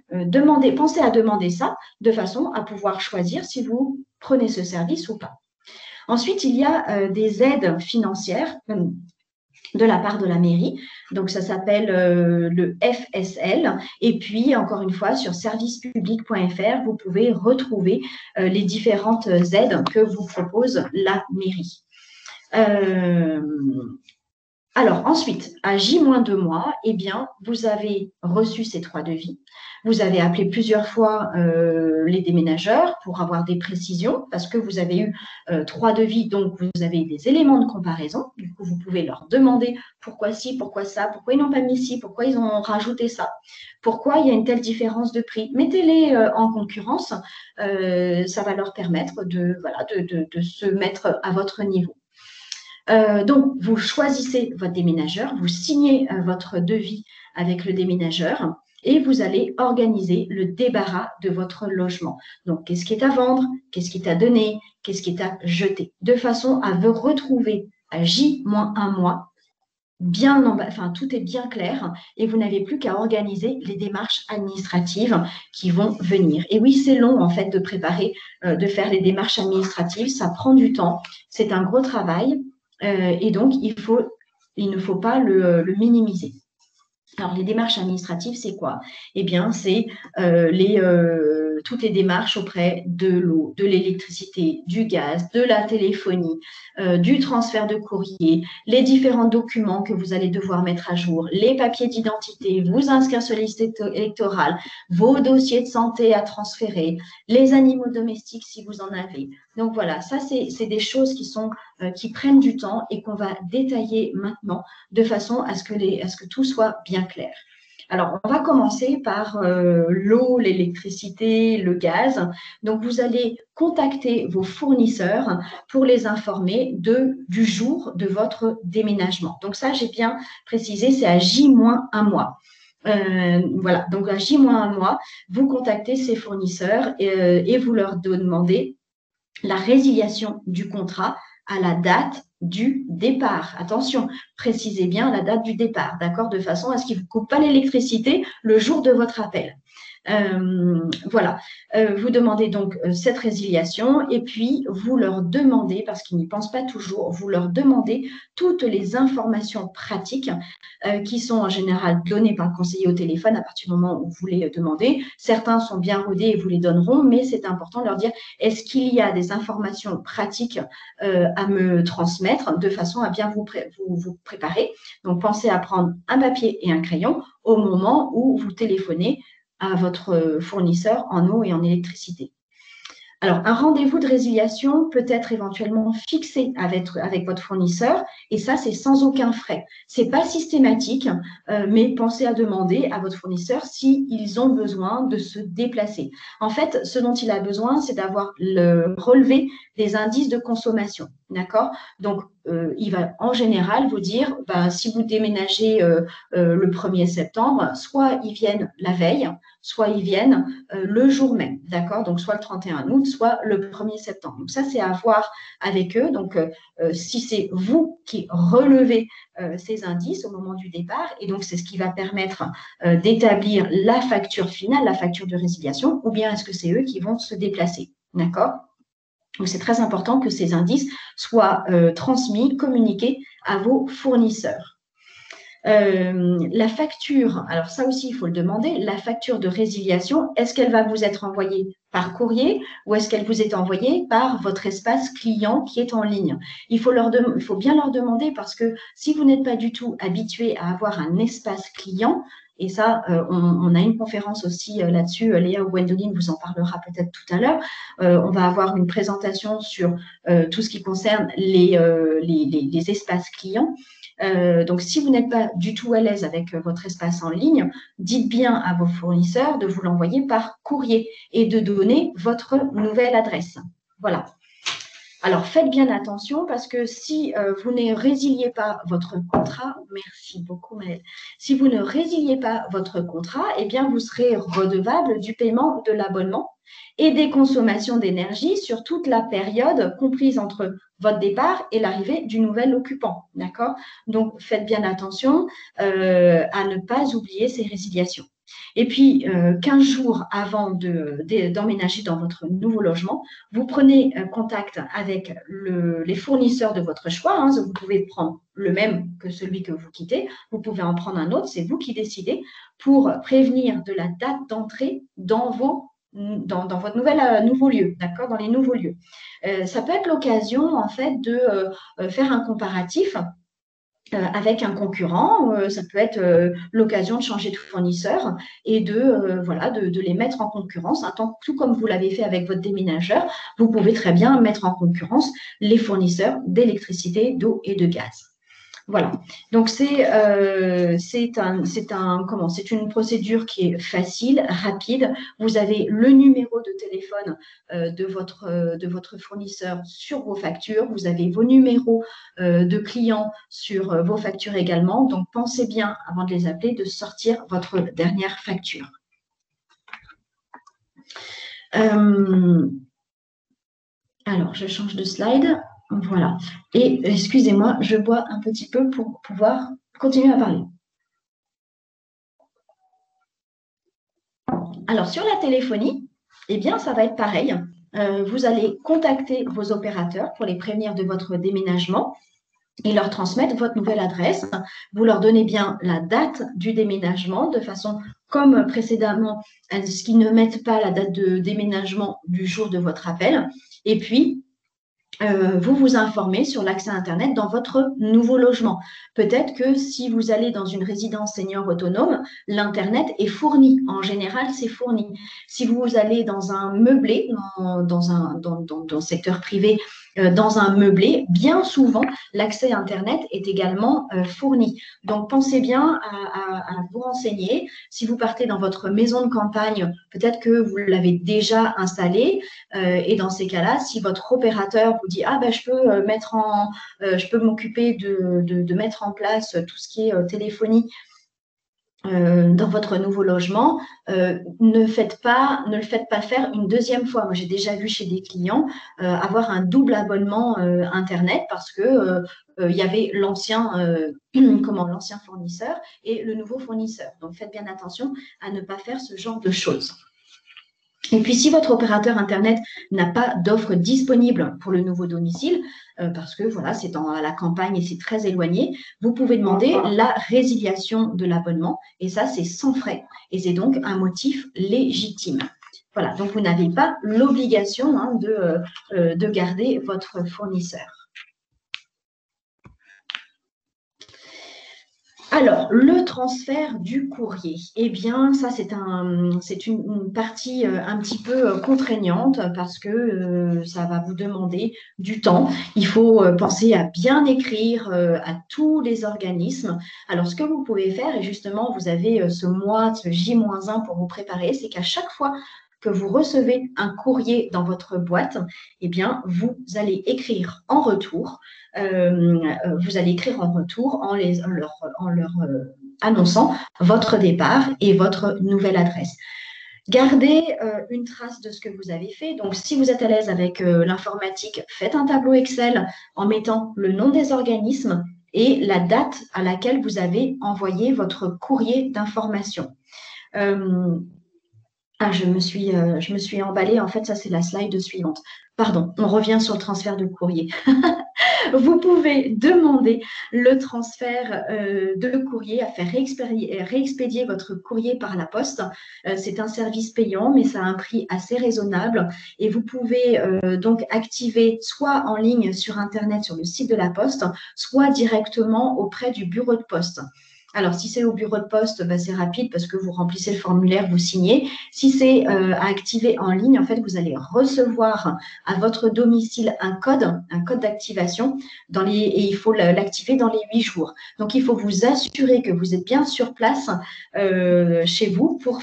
pensez à demander ça de façon à pouvoir choisir si vous prenez ce service ou pas. Ensuite, il y a des aides financières de la part de la mairie. Donc, ça s'appelle le FSL. Et puis, encore une fois, sur servicepublic.fr, vous pouvez retrouver les différentes aides que vous propose la mairie. Alors, ensuite, à J-2 mois, eh bien, vous avez reçu ces 3 devis. Vous avez appelé plusieurs fois les déménageurs pour avoir des précisions parce que vous avez eu 3 devis, donc vous avez des éléments de comparaison. Du coup, vous pouvez leur demander pourquoi ci, pourquoi ça, pourquoi ils n'ont pas mis ci, pourquoi ils ont rajouté ça, pourquoi il y a une telle différence de prix. Mettez-les en concurrence, ça va leur permettre de se mettre à votre niveau. Donc, vous choisissez votre déménageur, vous signez votre devis avec le déménageur et vous allez organiser le débarras de votre logement. Donc, qu'est-ce qui est à vendre, qu'est-ce qui est à donner, qu'est-ce qui est à jeter, de façon à vous retrouver à J-1 mois, tout est bien clair et vous n'avez plus qu'à organiser les démarches administratives qui vont venir. Et oui, c'est long en fait de préparer, de faire les démarches administratives, ça prend du temps, c'est un gros travail. Et donc, il ne faut pas le minimiser. Alors, les démarches administratives, c'est quoi? Eh bien, c'est toutes les démarches auprès de l'eau, de l'électricité, du gaz, de la téléphonie, du transfert de courrier, les différents documents que vous allez devoir mettre à jour, les papiers d'identité, vous inscrire sur la liste électorale, vos dossiers de santé à transférer, les animaux domestiques si vous en avez. Donc voilà, ça, c'est des choses qui prennent du temps et qu'on va détailler maintenant de façon à ce que tout soit bien clair. Alors, on va commencer par l'eau, l'électricité, le gaz. Donc, vous allez contacter vos fournisseurs pour les informer du jour de votre déménagement. Donc, ça, j'ai bien précisé, c'est à J-1 mois. Voilà, donc à J-1 mois, vous contactez ces fournisseurs et vous leur demandez la résiliation du contrat à la date du départ. Attention, précisez bien la date du départ, d'accord, de façon à ce qu'ils ne vous coupent pas l'électricité le jour de votre appel. Voilà, vous demandez donc cette résiliation et puis vous leur demandez, parce qu'ils n'y pensent pas toujours, vous leur demandez toutes les informations pratiques qui sont en général données par le conseiller au téléphone à partir du moment où vous les demandez. Certains sont bien rodés et vous les donneront, mais c'est important de leur dire est-ce qu'il y a des informations pratiques à me transmettre de façon à bien vous préparer. Donc, pensez à prendre un papier et un crayon au moment où vous téléphonez à votre fournisseur en eau et en électricité. Alors, un rendez-vous de résiliation peut être éventuellement fixé avec votre fournisseur et ça, c'est sans aucun frais. Ce n'est pas systématique, mais pensez à demander à votre fournisseur s'ils ont besoin de se déplacer. En fait, ce dont il a besoin, c'est d'avoir le relevé des indices de consommation. D'accord? Donc, il va en général vous dire, si vous déménagez le 1er septembre, soit ils viennent la veille, soit ils viennent le jour même, d'accord? Donc, soit le 31 août, soit le 1er septembre. Donc, ça, c'est à voir avec eux. Donc, si c'est vous qui relevez ces indices au moment du départ, et donc, c'est ce qui va permettre d'établir la facture finale, la facture de résiliation, ou bien est-ce que c'est eux qui vont se déplacer, d'accord? Donc, c'est très important que ces indices soient transmis, communiqués à vos fournisseurs. La facture, alors ça aussi, il faut le demander, la facture de résiliation, est-ce qu'elle va vous être envoyée par courrier ou est-ce qu'elle vous est envoyée par votre espace client qui est en ligne? Il faut bien leur demander parce que si vous n'êtes pas du tout habitué à avoir un espace client, et ça, on a une conférence aussi là-dessus, Léa ou Gwendoline vous en parlera peut-être tout à l'heure. On va avoir une présentation sur tout ce qui concerne les espaces clients. Donc, si vous n'êtes pas du tout à l'aise avec votre espace en ligne, dites bien à vos fournisseurs de vous l'envoyer par courrier et de donner votre nouvelle adresse. Voilà. Alors, faites bien attention parce que si vous ne résiliez pas votre contrat, merci beaucoup Maëlle, si vous ne résiliez pas votre contrat, eh bien, vous serez redevable du paiement de l'abonnement et des consommations d'énergie sur toute la période comprise entre votre départ et l'arrivée du nouvel occupant. D'accord? Donc, faites bien attention à ne pas oublier ces résiliations. Et puis, 15 jours avant d'emménager dans votre nouveau logement, vous prenez contact avec les fournisseurs de votre choix. Hein. Vous pouvez prendre le même que celui que vous quittez. Vous pouvez en prendre un autre, c'est vous qui décidez, pour prévenir de la date d'entrée dans votre nouveau lieu, d'accord, dans les nouveaux lieux. Ça peut être l'occasion, en fait, de faire un comparatif avec un concurrent. Ça peut être l'occasion de changer de fournisseur et de les mettre en concurrence. Tout comme vous l'avez fait avec votre déménageur, vous pouvez très bien mettre en concurrence les fournisseurs d'électricité, d'eau et de gaz. Voilà, donc c'est une procédure qui est facile, rapide. Vous avez le numéro de téléphone de votre fournisseur sur vos factures. Vous avez vos numéros de clients sur vos factures également. Donc, pensez bien, avant de les appeler, de sortir votre dernière facture. Alors, je change de slide. Voilà. Et excusez-moi, je bois un petit peu pour pouvoir continuer à parler. Alors, sur la téléphonie, eh bien, ça va être pareil. Vous allez contacter vos opérateurs pour les prévenir de votre déménagement et leur transmettre votre nouvelle adresse. Vous leur donnez bien la date du déménagement de façon comme précédemment, à ce qu'ils ne mettent pas la date de déménagement du jour de votre appel. Et puis, vous vous informez sur l'accès Internet dans votre nouveau logement. Peut-être que si vous allez dans une résidence senior autonome, l'Internet est fourni. En général, c'est fourni. Si vous allez dans un meublé, dans le secteur privé, dans un meublé, bien souvent, l'accès Internet est également fourni. Donc, pensez bien à vous renseigner. Si vous partez dans votre maison de campagne, peut-être que vous l'avez déjà installé. Et dans ces cas-là, si votre opérateur vous dit « Ah, ben, je peux m'occuper de mettre en place tout ce qui est téléphonie dans votre nouveau logement, ne le faites pas faire une deuxième fois. Moi, j'ai déjà vu chez des clients avoir un double abonnement Internet parce que il y avait l'ancien fournisseur et le nouveau fournisseur. Donc, faites bien attention à ne pas faire ce genre de choses. Et puis, si votre opérateur Internet n'a pas d'offre disponible pour le nouveau domicile, parce que voilà, c'est à la campagne et c'est très éloigné, vous pouvez demander la résiliation de l'abonnement. Et ça, c'est sans frais. Et c'est donc un motif légitime. Voilà, donc vous n'avez pas l'obligation de garder votre fournisseur. Alors, le transfert du courrier, eh bien, ça, c'est une partie un petit peu contraignante parce que ça va vous demander du temps. Il faut penser à bien écrire à tous les organismes. Alors, ce que vous pouvez faire, et justement, vous avez ce mois, ce J-1 pour vous préparer, c'est qu'à chaque fois que vous recevez un courrier dans votre boîte, eh bien, vous allez écrire en retour. En leur annonçant votre départ et votre nouvelle adresse. Gardez une trace de ce que vous avez fait. Donc, si vous êtes à l'aise avec l'informatique, faites un tableau Excel en mettant le nom des organismes et la date à laquelle vous avez envoyé votre courrier d'information. Je me suis emballée. En fait, ça, c'est la slide suivante. Pardon, on revient sur le transfert de courrier. Vous pouvez demander le transfert de courrier, à faire réexpédier votre courrier par la poste. C'est un service payant, mais ça a un prix assez raisonnable. Et vous pouvez donc activer soit en ligne sur Internet, sur le site de la poste, soit directement auprès du bureau de poste. Alors, si c'est au bureau de poste, c'est rapide parce que vous remplissez le formulaire, vous signez. Si c'est à activer en ligne, en fait, vous allez recevoir à votre domicile un code d'activation et il faut l'activer dans les 8 jours. Donc, il faut vous assurer que vous êtes bien sur place chez vous pour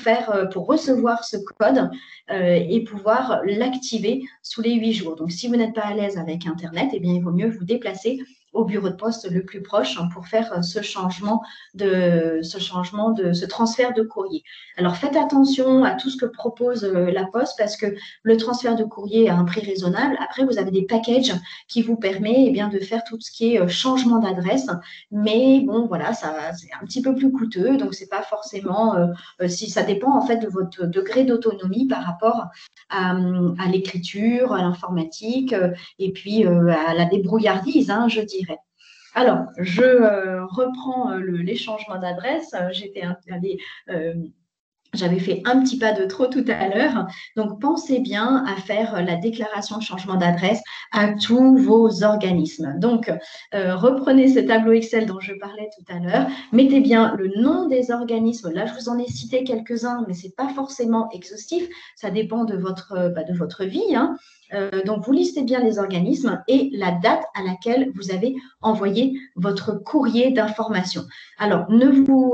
recevoir ce code et pouvoir l'activer sous les 8 jours. Donc, si vous n'êtes pas à l'aise avec Internet, eh bien, il vaut mieux vous déplacer au bureau de poste le plus proche pour faire ce transfert de courrier. Alors, faites attention à tout ce que propose la Poste parce que le transfert de courrier a un prix raisonnable. Après, vous avez des packages qui vous permettent de faire tout ce qui est changement d'adresse. Mais bon, voilà, c'est un petit peu plus coûteux. Donc, c'est pas forcément… si ça dépend en fait de votre degré d'autonomie par rapport à l'écriture, à l'informatique et puis à la débrouillardise, je dirais. Alors, je reprends les changements d'adresse. J'avais fait un petit pas de trop tout à l'heure. Donc, pensez bien à faire la déclaration de changement d'adresse à tous vos organismes. Donc, reprenez ce tableau Excel dont je parlais tout à l'heure. Mettez bien le nom des organismes. Là, je vous en ai cité quelques-uns, mais ce n'est pas forcément exhaustif. Ça dépend de votre vie. Donc, vous listez bien les organismes et la date à laquelle vous avez envoyé votre courrier d'information. Alors, ne vous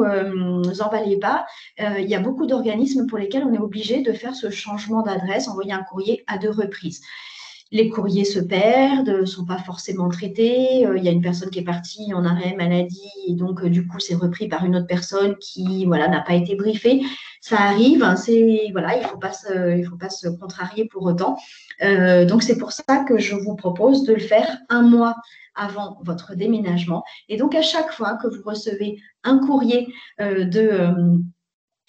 emballez pas. Il y a beaucoup d'organismes pour lesquels on est obligé de faire ce changement d'adresse, envoyer un courrier à 2 reprises. Les courriers se perdent, ne sont pas forcément traités. Il y a une personne qui est partie en arrêt maladie et donc du coup c'est repris par une autre personne qui n'a pas été briefée. Ça arrive, il ne faut pas se contrarier pour autant. Donc c'est pour ça que je vous propose de le faire un mois avant votre déménagement. Et donc à chaque fois que vous recevez un courrier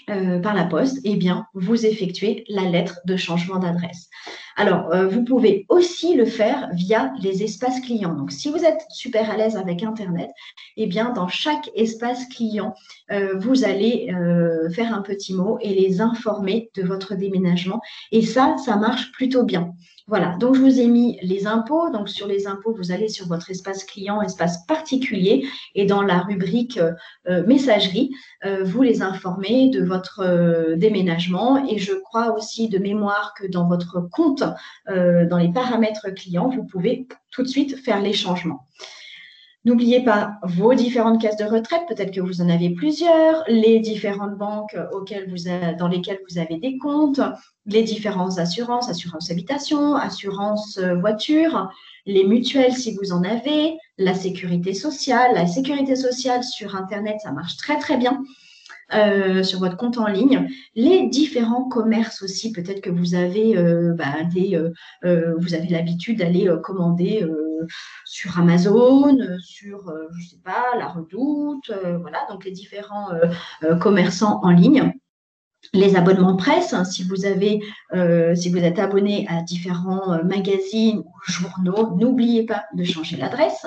par la poste, vous effectuez la lettre de changement d'adresse. Alors, vous pouvez aussi le faire via les espaces clients. Donc, si vous êtes super à l'aise avec Internet, dans chaque espace client, vous allez faire un petit mot et les informer de votre déménagement. Et ça marche plutôt bien. Voilà, donc je vous ai mis les impôts. Donc, sur les impôts, vous allez sur votre espace client, espace particulier, et dans la rubrique messagerie, vous les informez de votre déménagement. Et je crois aussi de mémoire que dans votre compte, dans les paramètres clients, vous pouvez tout de suite faire les changements. N'oubliez pas vos différentes caisses de retraite, peut-être que vous en avez plusieurs, les différentes banques dans lesquelles vous avez des comptes, les différentes assurances, assurance habitation, assurance voiture, les mutuelles si vous en avez, la sécurité sociale. La sécurité sociale sur Internet, ça marche très très bien. Sur votre compte en ligne, les différents commerces aussi, peut-être que vous avez vous avez l'habitude d'aller commander sur Amazon, sur je sais pas, La Redoute, voilà, donc les différents commerçants en ligne. Les abonnements presse, si vous êtes abonné à différents magazines ou journaux, n'oubliez pas de changer l'adresse.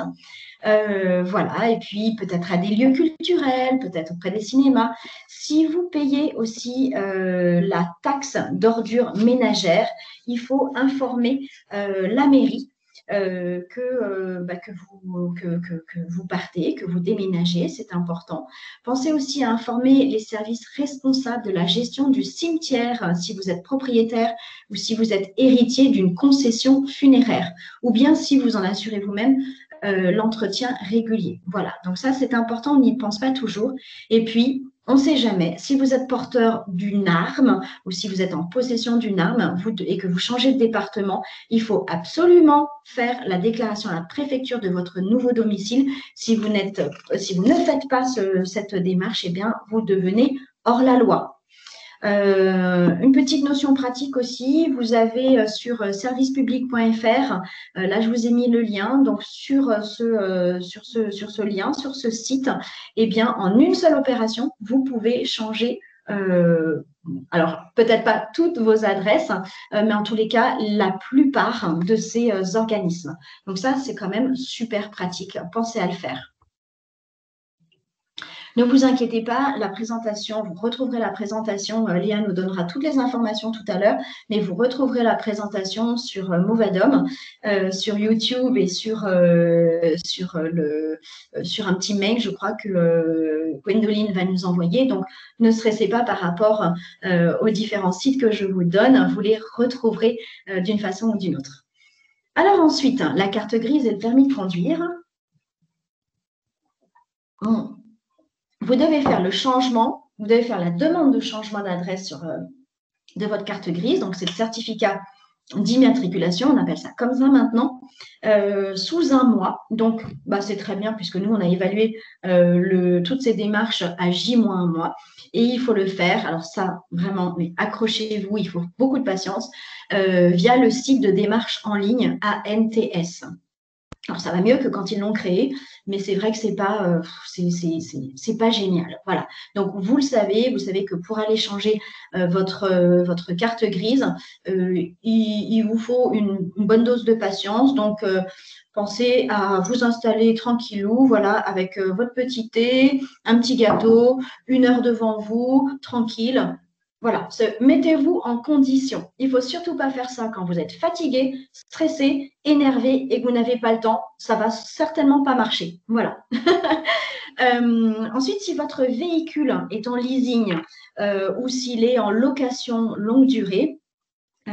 Voilà, et puis peut-être à des lieux culturels, peut-être auprès des cinémas. Si vous payez aussi la taxe d'ordures ménagères, il faut informer la mairie que vous partez, que vous déménagez, c'est important. Pensez aussi à informer les services responsables de la gestion du cimetière si vous êtes propriétaire ou si vous êtes héritier d'une concession funéraire, ou bien si vous en assurez vous-même l'entretien régulier. Voilà, donc ça c'est important, on n'y pense pas toujours. Et puis, on ne sait jamais, si vous êtes porteur d'une arme ou si vous êtes en possession d'une arme et que vous changez de département, il faut absolument faire la déclaration à la préfecture de votre nouveau domicile. Si vous ne faites pas cette démarche, vous devenez hors la loi. Une petite notion pratique aussi, vous avez sur servicepublic.fr, là je vous ai mis le lien, donc sur ce lien, sur ce site, en une seule opération, vous pouvez changer, alors peut-être pas toutes vos adresses, mais en tous les cas, la plupart de ces organismes. Donc ça, c'est quand même super pratique, pensez à le faire. Ne vous inquiétez pas, la présentation, vous retrouverez la présentation, Léa nous donnera toutes les informations tout à l'heure, mais vous retrouverez la présentation sur Movadom, sur YouTube et sur un petit mail, je crois que Gwendoline va nous envoyer. Donc, ne stressez pas par rapport aux différents sites que je vous donne, vous les retrouverez d'une façon ou d'une autre. Alors ensuite, la carte grise et le permis de conduire. Vous devez faire le changement, vous devez faire la demande de changement d'adresse de votre carte grise. Donc, c'est le certificat d'immatriculation, on appelle ça comme ça maintenant, sous un mois. Donc, c'est très bien puisque nous, on a évalué toutes ces démarches à J-1 mois. Et il faut le faire, alors ça, vraiment, mais accrochez-vous, il faut beaucoup de patience, via le site de démarche en ligne ANTS. Alors, ça va mieux que quand ils l'ont créé, mais c'est vrai que c'est pas génial. Voilà. Donc, vous savez que pour aller changer votre carte grise, il vous faut une bonne dose de patience. Donc, pensez à vous installer tranquillou, voilà, avec votre petit thé, un petit gâteau, 1 heure devant vous, tranquille. Voilà, mettez-vous en condition. Il ne faut surtout pas faire ça quand vous êtes fatigué, stressé, énervé et que vous n'avez pas le temps. Ça ne va certainement pas marcher. Voilà. Ensuite, si votre véhicule est en leasing ou s'il est en location longue durée,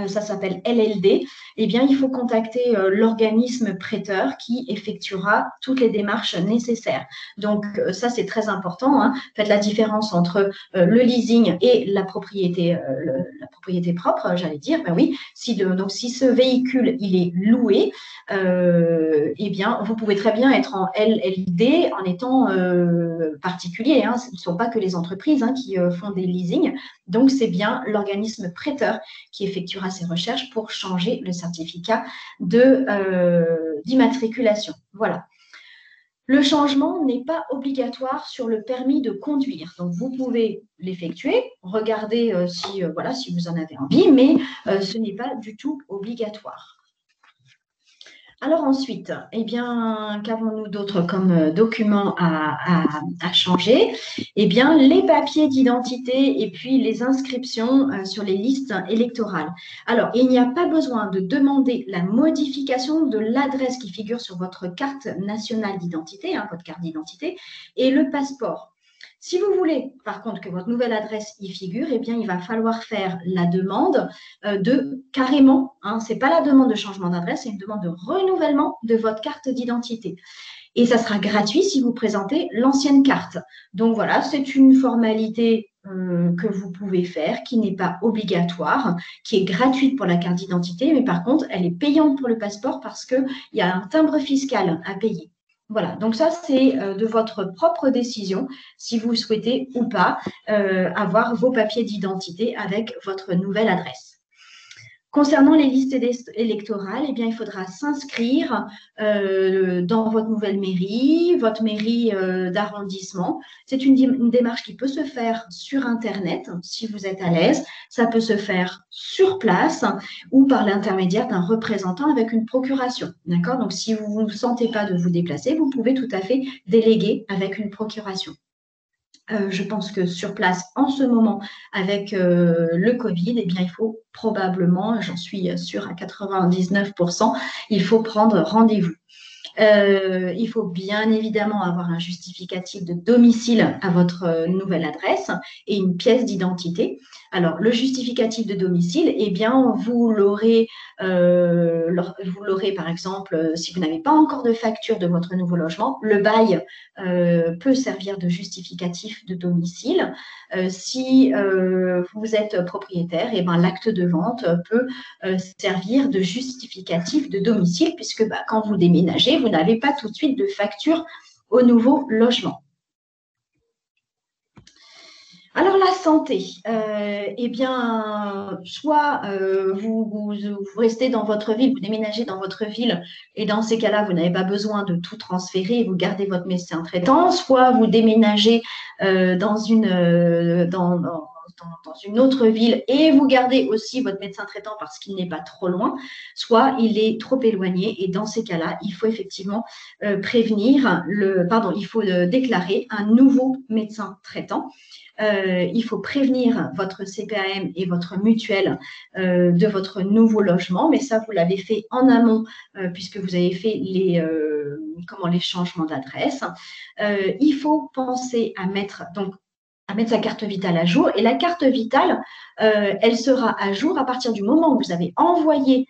ça s'appelle LLD, eh bien, il faut contacter l'organisme prêteur qui effectuera toutes les démarches nécessaires. Donc, ça, c'est très important. Hein. Faites la différence entre le leasing et la propriété propre, j'allais dire. Ben oui, donc, si ce véhicule, il est loué, eh bien, vous pouvez très bien être en LLD en étant particulier. Hein. Ce ne sont pas que les entreprises qui font des leasings. Donc, c'est bien l'organisme prêteur qui effectuera ces recherches pour changer le certificat d'immatriculation. Voilà. Le changement n'est pas obligatoire sur le permis de conduire. Donc, vous pouvez l'effectuer, regarder si vous en avez envie, mais ce n'est pas du tout obligatoire. Alors ensuite, eh bien, qu'avons-nous d'autre comme documents à changer? Eh bien, les papiers d'identité et puis les inscriptions sur les listes électorales. Alors, il n'y a pas besoin de demander la modification de l'adresse qui figure sur votre carte nationale d'identité, votre carte d'identité, et le passeport. Si vous voulez, par contre, que votre nouvelle adresse y figure, eh bien, il va falloir faire la demande carrément, ce n'est pas la demande de changement d'adresse, c'est une demande de renouvellement de votre carte d'identité. Et ça sera gratuit si vous présentez l'ancienne carte. Donc voilà, c'est une formalité que vous pouvez faire, qui n'est pas obligatoire, qui est gratuite pour la carte d'identité, mais par contre, elle est payante pour le passeport parce qu'il y a un timbre fiscal à payer. Voilà, donc ça, c'est de votre propre décision, si vous souhaitez ou pas avoir vos papiers d'identité avec votre nouvelle adresse. Concernant les listes électorales, eh bien, il faudra s'inscrire dans votre nouvelle mairie, votre mairie d'arrondissement. C'est une démarche qui peut se faire sur Internet, si vous êtes à l'aise. Ça peut se faire sur place ou par l'intermédiaire d'un représentant avec une procuration. D'accord? Donc, si vous ne sentez pas de vous déplacer, vous pouvez tout à fait déléguer avec une procuration. Je pense que sur place, en ce moment, avec le Covid, eh bien, il faut probablement, j'en suis sûre à 99%, il faut prendre rendez-vous. Il faut bien évidemment avoir un justificatif de domicile à votre nouvelle adresse et une pièce d'identité. Alors, le justificatif de domicile, eh bien, vous l'aurez par exemple, si vous n'avez pas encore de facture de votre nouveau logement, le bail peut servir de justificatif de domicile. Si vous êtes propriétaire, eh bien, l'acte de vente peut servir de justificatif de domicile puisque quand vous déménagez, vous n'avez pas tout de suite de facture au nouveau logement. Alors, la santé, eh bien, soit vous restez dans votre ville, vous déménagez dans votre ville, et dans ces cas-là, vous n'avez pas besoin de tout transférer, vous gardez votre médecin traitant, soit vous déménagez dans une autre ville et vous gardez aussi votre médecin traitant parce qu'il n'est pas trop loin, soit il est trop éloigné, et dans ces cas-là, il faut effectivement il faut déclarer un nouveau médecin traitant. Il faut prévenir votre CPAM et votre mutuelle de votre nouveau logement, mais ça, vous l'avez fait en amont puisque vous avez fait les changements d'adresse. Il faut penser à mettre sa carte vitale à jour. Et la carte vitale, elle sera à jour à partir du moment où vous avez envoyé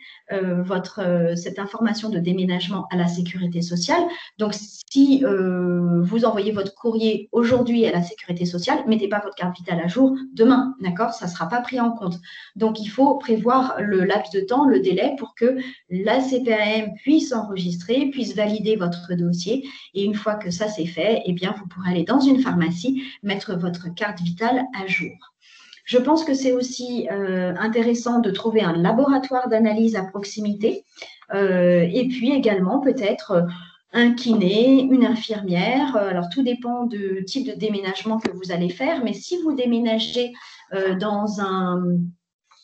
cette information de déménagement à la sécurité sociale. Donc, si vous envoyez votre courrier aujourd'hui à la sécurité sociale, mettez pas votre carte vitale à jour demain, d'accord? Ça ne sera pas pris en compte. Donc, il faut prévoir le laps de temps, le délai pour que la CPAM puisse enregistrer, puisse valider votre dossier. Et une fois que ça c'est fait, eh bien, vous pourrez aller dans une pharmacie, mettre votre carte vitale à jour. Je pense que c'est aussi intéressant de trouver un laboratoire d'analyse à proximité et puis également peut-être un kiné, une infirmière. Alors, tout dépend du type de déménagement que vous allez faire, mais si vous déménagez dans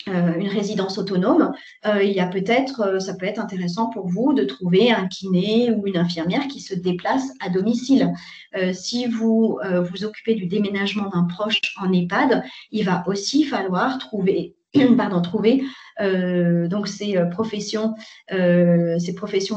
une résidence autonome, il y a peut-être, ça peut être intéressant pour vous de trouver un kiné ou une infirmière qui se déplace à domicile. Si vous vous occupez du déménagement d'un proche en EHPAD, il va aussi falloir trouver donc ces professions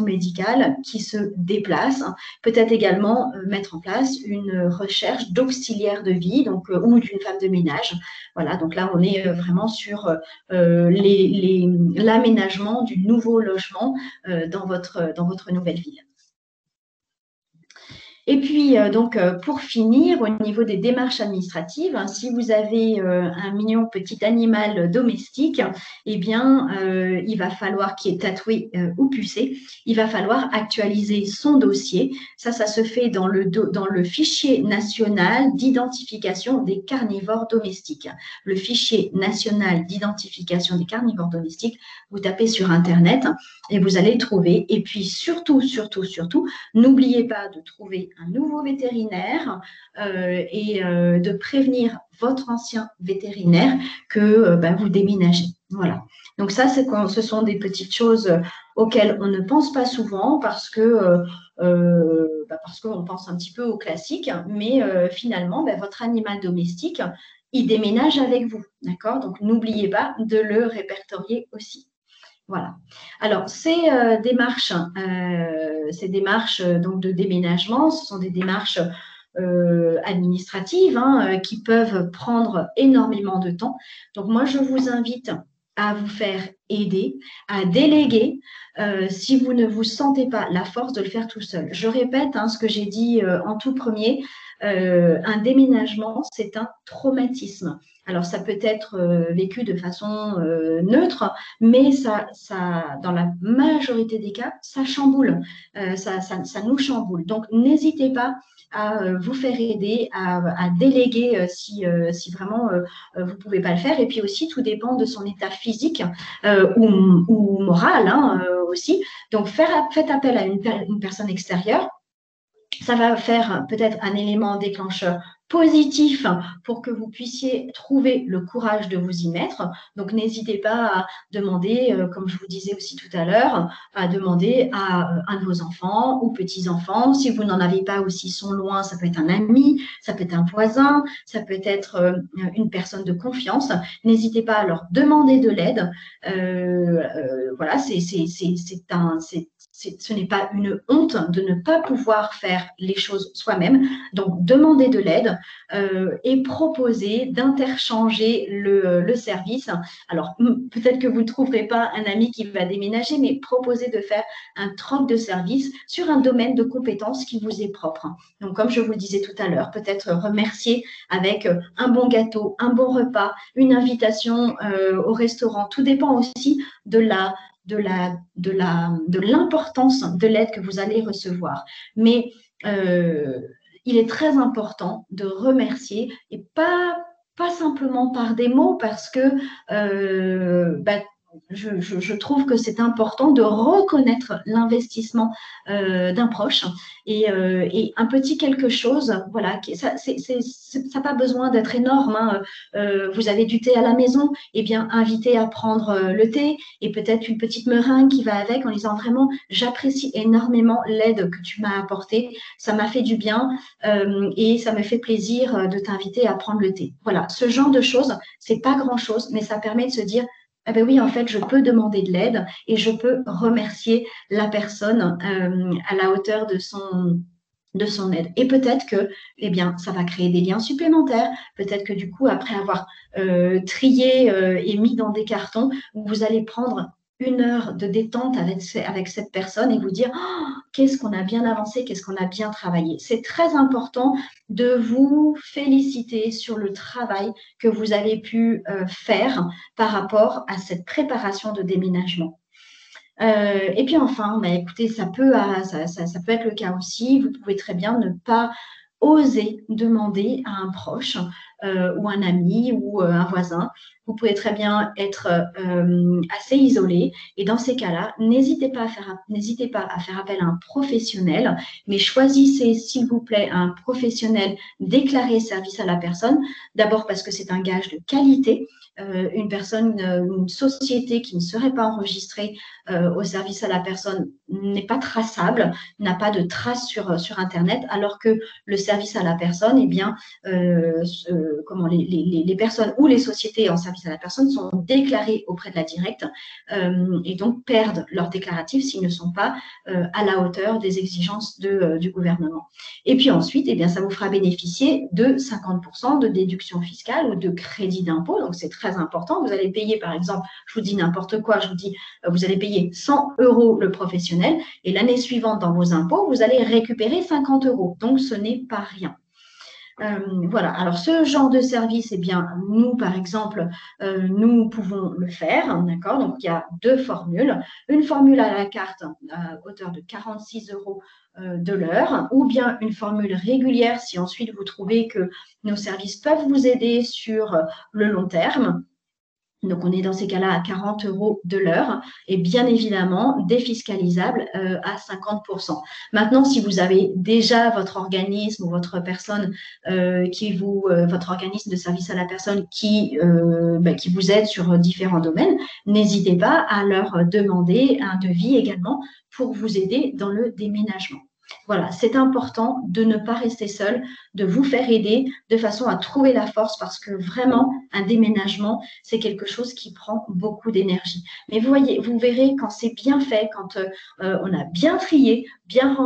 médicales qui se déplacent. Peut-être également mettre en place une recherche d'auxiliaire de vie, donc ou d'une femme de ménage. Voilà, donc là on est vraiment sur l'aménagement du nouveau logement dans votre nouvelle ville. Et puis, pour finir, au niveau des démarches administratives, hein, si vous avez un mignon petit animal domestique, eh bien, il va falloir qu'il est tatoué ou pucé, il va falloir actualiser son dossier. Ça se fait dans le fichier national d'identification des carnivores domestiques. Le fichier national d'identification des carnivores domestiques, vous tapez sur Internet et vous allez le trouver. Et puis, surtout, n'oubliez pas de trouver un nouveau vétérinaire et de prévenir votre ancien vétérinaire que vous déménagez. Voilà. Donc ça, ce sont des petites choses auxquelles on ne pense pas souvent parce qu'on pense un petit peu au classique, mais finalement, votre animal domestique, il déménage avec vous. D'accord? Donc, n'oubliez pas de le répertorier aussi. Voilà. Alors, ces démarches donc de déménagement, ce sont des démarches administratives qui peuvent prendre énormément de temps. Donc, moi, je vous invite à vous faire aider, à déléguer si vous ne vous sentez pas la force de le faire tout seul. Je répète ce que j'ai dit en tout premier, un déménagement, c'est un traumatisme. Alors, ça peut être vécu de façon neutre, mais ça, dans la majorité des cas, ça chamboule, ça nous chamboule. Donc, n'hésitez pas à vous faire aider, à déléguer si vraiment vous ne pouvez pas le faire. Et puis aussi, tout dépend de son état physique ou moral aussi. Donc, faites appel à une personne extérieure. Ça va faire peut-être un élément déclencheur positif pour que vous puissiez trouver le courage de vous y mettre. Donc, n'hésitez pas à demander, comme je vous disais aussi tout à l'heure, à demander à un de vos enfants ou petits-enfants. Si vous n'en avez pas ou s'ils sont loin, ça peut être un ami, ça peut être un voisin, ça peut être une personne de confiance. N'hésitez pas à leur demander de l'aide. Voilà, ce n'est pas une honte de ne pas pouvoir faire les choses soi-même. Donc, demandez de l'aide et proposez d'interchanger le service. Alors, peut-être que vous ne trouverez pas un ami qui va déménager, mais proposez de faire un troc de service sur un domaine de compétences qui vous est propre. Donc, comme je vous le disais tout à l'heure, peut-être remercier avec un bon gâteau, un bon repas, une invitation au restaurant. Tout dépend aussi de l'importance de l'aide que vous allez recevoir. Mais il est très important de remercier et pas simplement par des mots parce que je trouve que c'est important de reconnaître l'investissement d'un proche et un petit quelque chose, voilà, ça n'a pas besoin d'être énorme. Vous avez du thé à la maison, eh bien, invitez à prendre le thé et peut-être une petite meringue qui va avec en disant vraiment, j'apprécie énormément l'aide que tu m'as apportée, ça m'a fait du bien et ça me fait plaisir de t'inviter à prendre le thé. Voilà, ce genre de choses, c'est pas grand-chose, mais ça permet de se dire, ah ben oui, en fait, je peux demander de l'aide et je peux remercier la personne à la hauteur de de son aide. Et peut-être que, eh bien, ça va créer des liens supplémentaires. Peut-être que du coup, après avoir trié et mis dans des cartons, vous allez prendre 1 heure de détente avec cette personne et vous dire oh, qu'est-ce qu'on a bien avancé, qu'est-ce qu'on a bien travaillé. C'est très important de vous féliciter sur le travail que vous avez pu faire par rapport à cette préparation de déménagement. Et puis enfin, bah, écoutez, ça peut être le cas aussi. Vous pouvez très bien ne pas oser demander à un proche ou un ami ou un voisin. Vous pouvez très bien être assez isolé. Et dans ces cas-là, n'hésitez pas à faire appel à un professionnel, mais choisissez, s'il vous plaît, un professionnel déclaré service à la personne. D'abord parce que c'est un gage de qualité. Une société qui ne serait pas enregistrée au service à la personne n'est pas traçable, n'a pas de trace sur Internet, alors que le service à la personne, eh bien, les personnes ou les sociétés en service à la personne sont déclarées auprès de la directe et donc perdent leur déclaratif s'ils ne sont pas à la hauteur des exigences du gouvernement. Et puis ensuite, eh bien, ça vous fera bénéficier de 50% de déduction fiscale ou de crédit d'impôt. Donc, c'est très important. Vous allez payer, par exemple, je vous dis n'importe quoi, je vous dis, vous allez payer 100 € le professionnel et l'année suivante, dans vos impôts, vous allez récupérer 50 €. Donc, ce n'est pas rien. Voilà, alors ce genre de service, eh bien, nous, par exemple, nous pouvons le faire, d'accord? Donc, il y a 2 formules. Une formule à la carte à hauteur de 46 € de l'heure, ou bien une formule régulière si ensuite vous trouvez que nos services peuvent vous aider sur le long terme. Donc, on est dans ces cas-là à 40 € de l'heure et bien évidemment défiscalisable à 50%. Maintenant, si vous avez déjà votre organisme ou votre personne votre organisme de service à la personne qui vous aide sur différents domaines, n'hésitez pas à leur demander un devis également pour vous aider dans le déménagement. Voilà, c'est important de ne pas rester seul, de vous faire aider de façon à trouver la force parce que vraiment, un déménagement, c'est quelque chose qui prend beaucoup d'énergie. Mais vous verrez quand c'est bien fait, quand on a bien trié, bien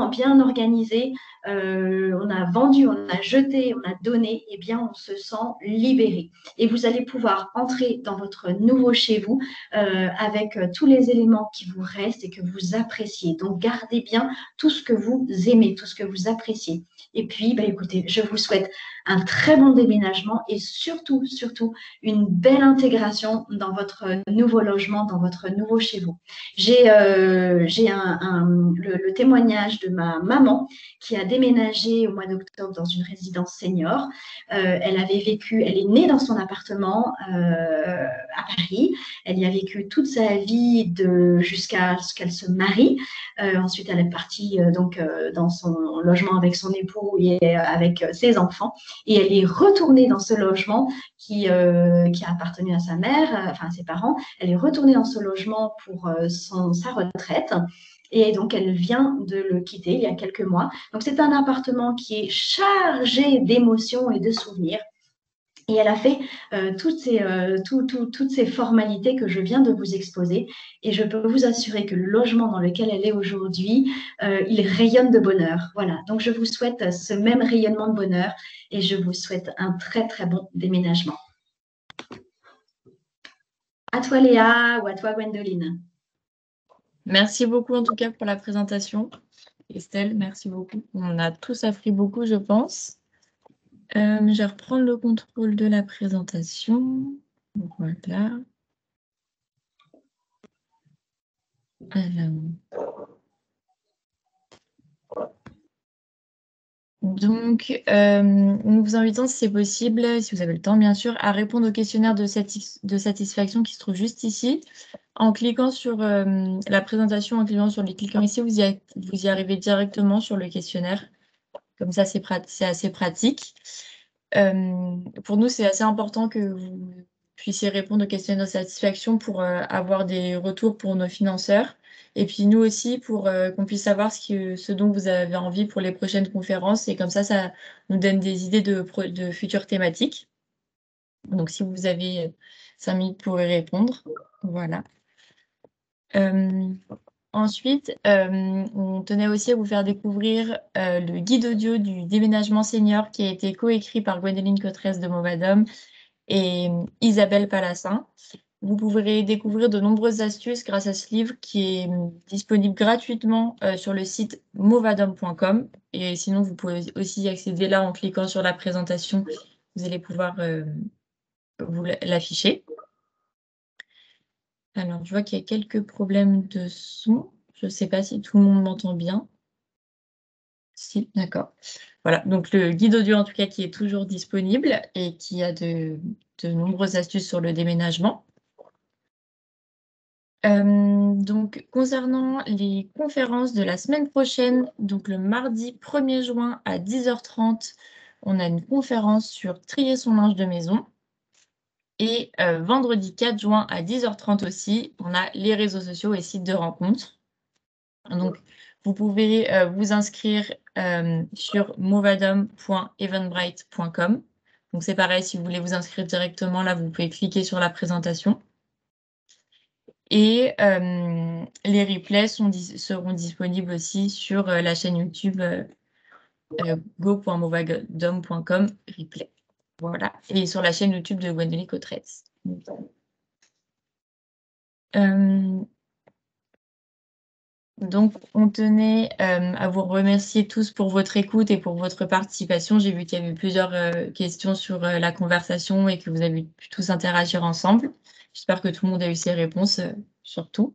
organisé, on a vendu, on a jeté, on a donné, eh bien, on se sent libéré. Et vous allez pouvoir entrer dans votre nouveau chez vous avec tous les éléments qui vous restent et que vous appréciez. Donc, gardez bien tout ce que vous aimez, tout ce que vous appréciez. Et puis, écoutez, je vous souhaite un très bon déménagement et surtout, une belle intégration dans votre nouveau logement, dans votre nouveau chez vous. J'ai le témoignage de ma maman qui a déménagé au mois d'octobre dans une résidence senior. Elle est née dans son appartement à Paris. Elle y a vécu toute sa vie jusqu'à ce qu'elle se marie. Ensuite, elle est partie dans son logement avec son époux et avec ses enfants. Et elle est retournée dans ce logement qui a appartenu à sa mère, à ses parents. Elle est retournée dans ce logement pour sa retraite. Et donc, elle vient de le quitter il y a quelques mois. Donc, c'est un appartement qui est chargé d'émotions et de souvenirs. Et elle a fait toutes ces formalités que je viens de vous exposer. Et je peux vous assurer que le logement dans lequel elle est aujourd'hui, il rayonne de bonheur. Voilà, donc je vous souhaite ce même rayonnement de bonheur et je vous souhaite un très, très bon déménagement. À toi, Léa, ou à toi, Gwendoline. Merci beaucoup en tout cas pour la présentation. Estelle, merci beaucoup. On a tous appris beaucoup, je pense. Je vais reprendre le contrôle de la présentation. Voilà. Donc, nous vous invitons, si c'est possible, si vous avez le temps, bien sûr, à répondre au questionnaire de satisfaction qui se trouve juste ici. En cliquant sur la présentation, en cliquant sur les cliquants ici, vous y arrivez directement sur le questionnaire. Comme ça, c'est assez pratique. Pour nous, c'est assez important que vous puissiez répondre au questionnaire de satisfaction pour avoir des retours pour nos financeurs. Et puis nous aussi, pour qu'on puisse savoir ce dont vous avez envie pour les prochaines conférences. Et comme ça nous donne des idées de futures thématiques. Donc, si vous avez 5 minutes pour y répondre, voilà. Ensuite, on tenait aussi à vous faire découvrir le guide audio du déménagement senior qui a été coécrit par Gwendoline Cotresse de Movadom et Isabelle Palassin. Vous pourrez découvrir de nombreuses astuces grâce à ce livre qui est disponible gratuitement sur le site movadom.com. Et sinon, vous pouvez aussi y accéder là en cliquant sur la présentation. Vous allez pouvoir vous l'afficher. Alors, je vois qu'il y a quelques problèmes de son. Je ne sais pas si tout le monde m'entend bien. Si, d'accord. Voilà, donc le guide audio en tout cas qui est toujours disponible et qui a de nombreuses astuces sur le déménagement. Donc concernant les conférences de la semaine prochaine, donc le mardi 1er juin à 10h30, on a une conférence sur trier son linge de maison. Et vendredi 4 juin à 10h30 aussi, on a les réseaux sociaux et sites de rencontres. Donc, vous pouvez vous inscrire sur movadom.eventbrite.com. Donc, c'est pareil, si vous voulez vous inscrire directement, là, vous pouvez cliquer sur la présentation. Et les replays seront disponibles aussi sur la chaîne YouTube go.movadom.com replay. Voilà. Et sur la chaîne YouTube de Gwendoline Cotresse. Donc, on tenait à vous remercier tous pour votre écoute et pour votre participation. J'ai vu qu'il y avait plusieurs questions sur la conversation et que vous avez pu tous interagir ensemble. J'espère que tout le monde a eu ses réponses, surtout.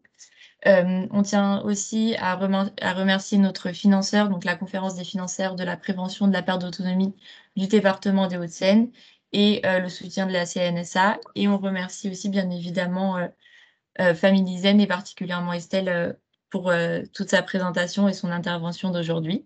On tient aussi à remercier notre financeur, donc la conférence des financeurs de la prévention de la perte d'autonomie du département des Hauts-de-Seine et le soutien de la CNSA. Et on remercie aussi, bien évidemment, Famille Zen et particulièrement Estelle pour toute sa présentation et son intervention d'aujourd'hui.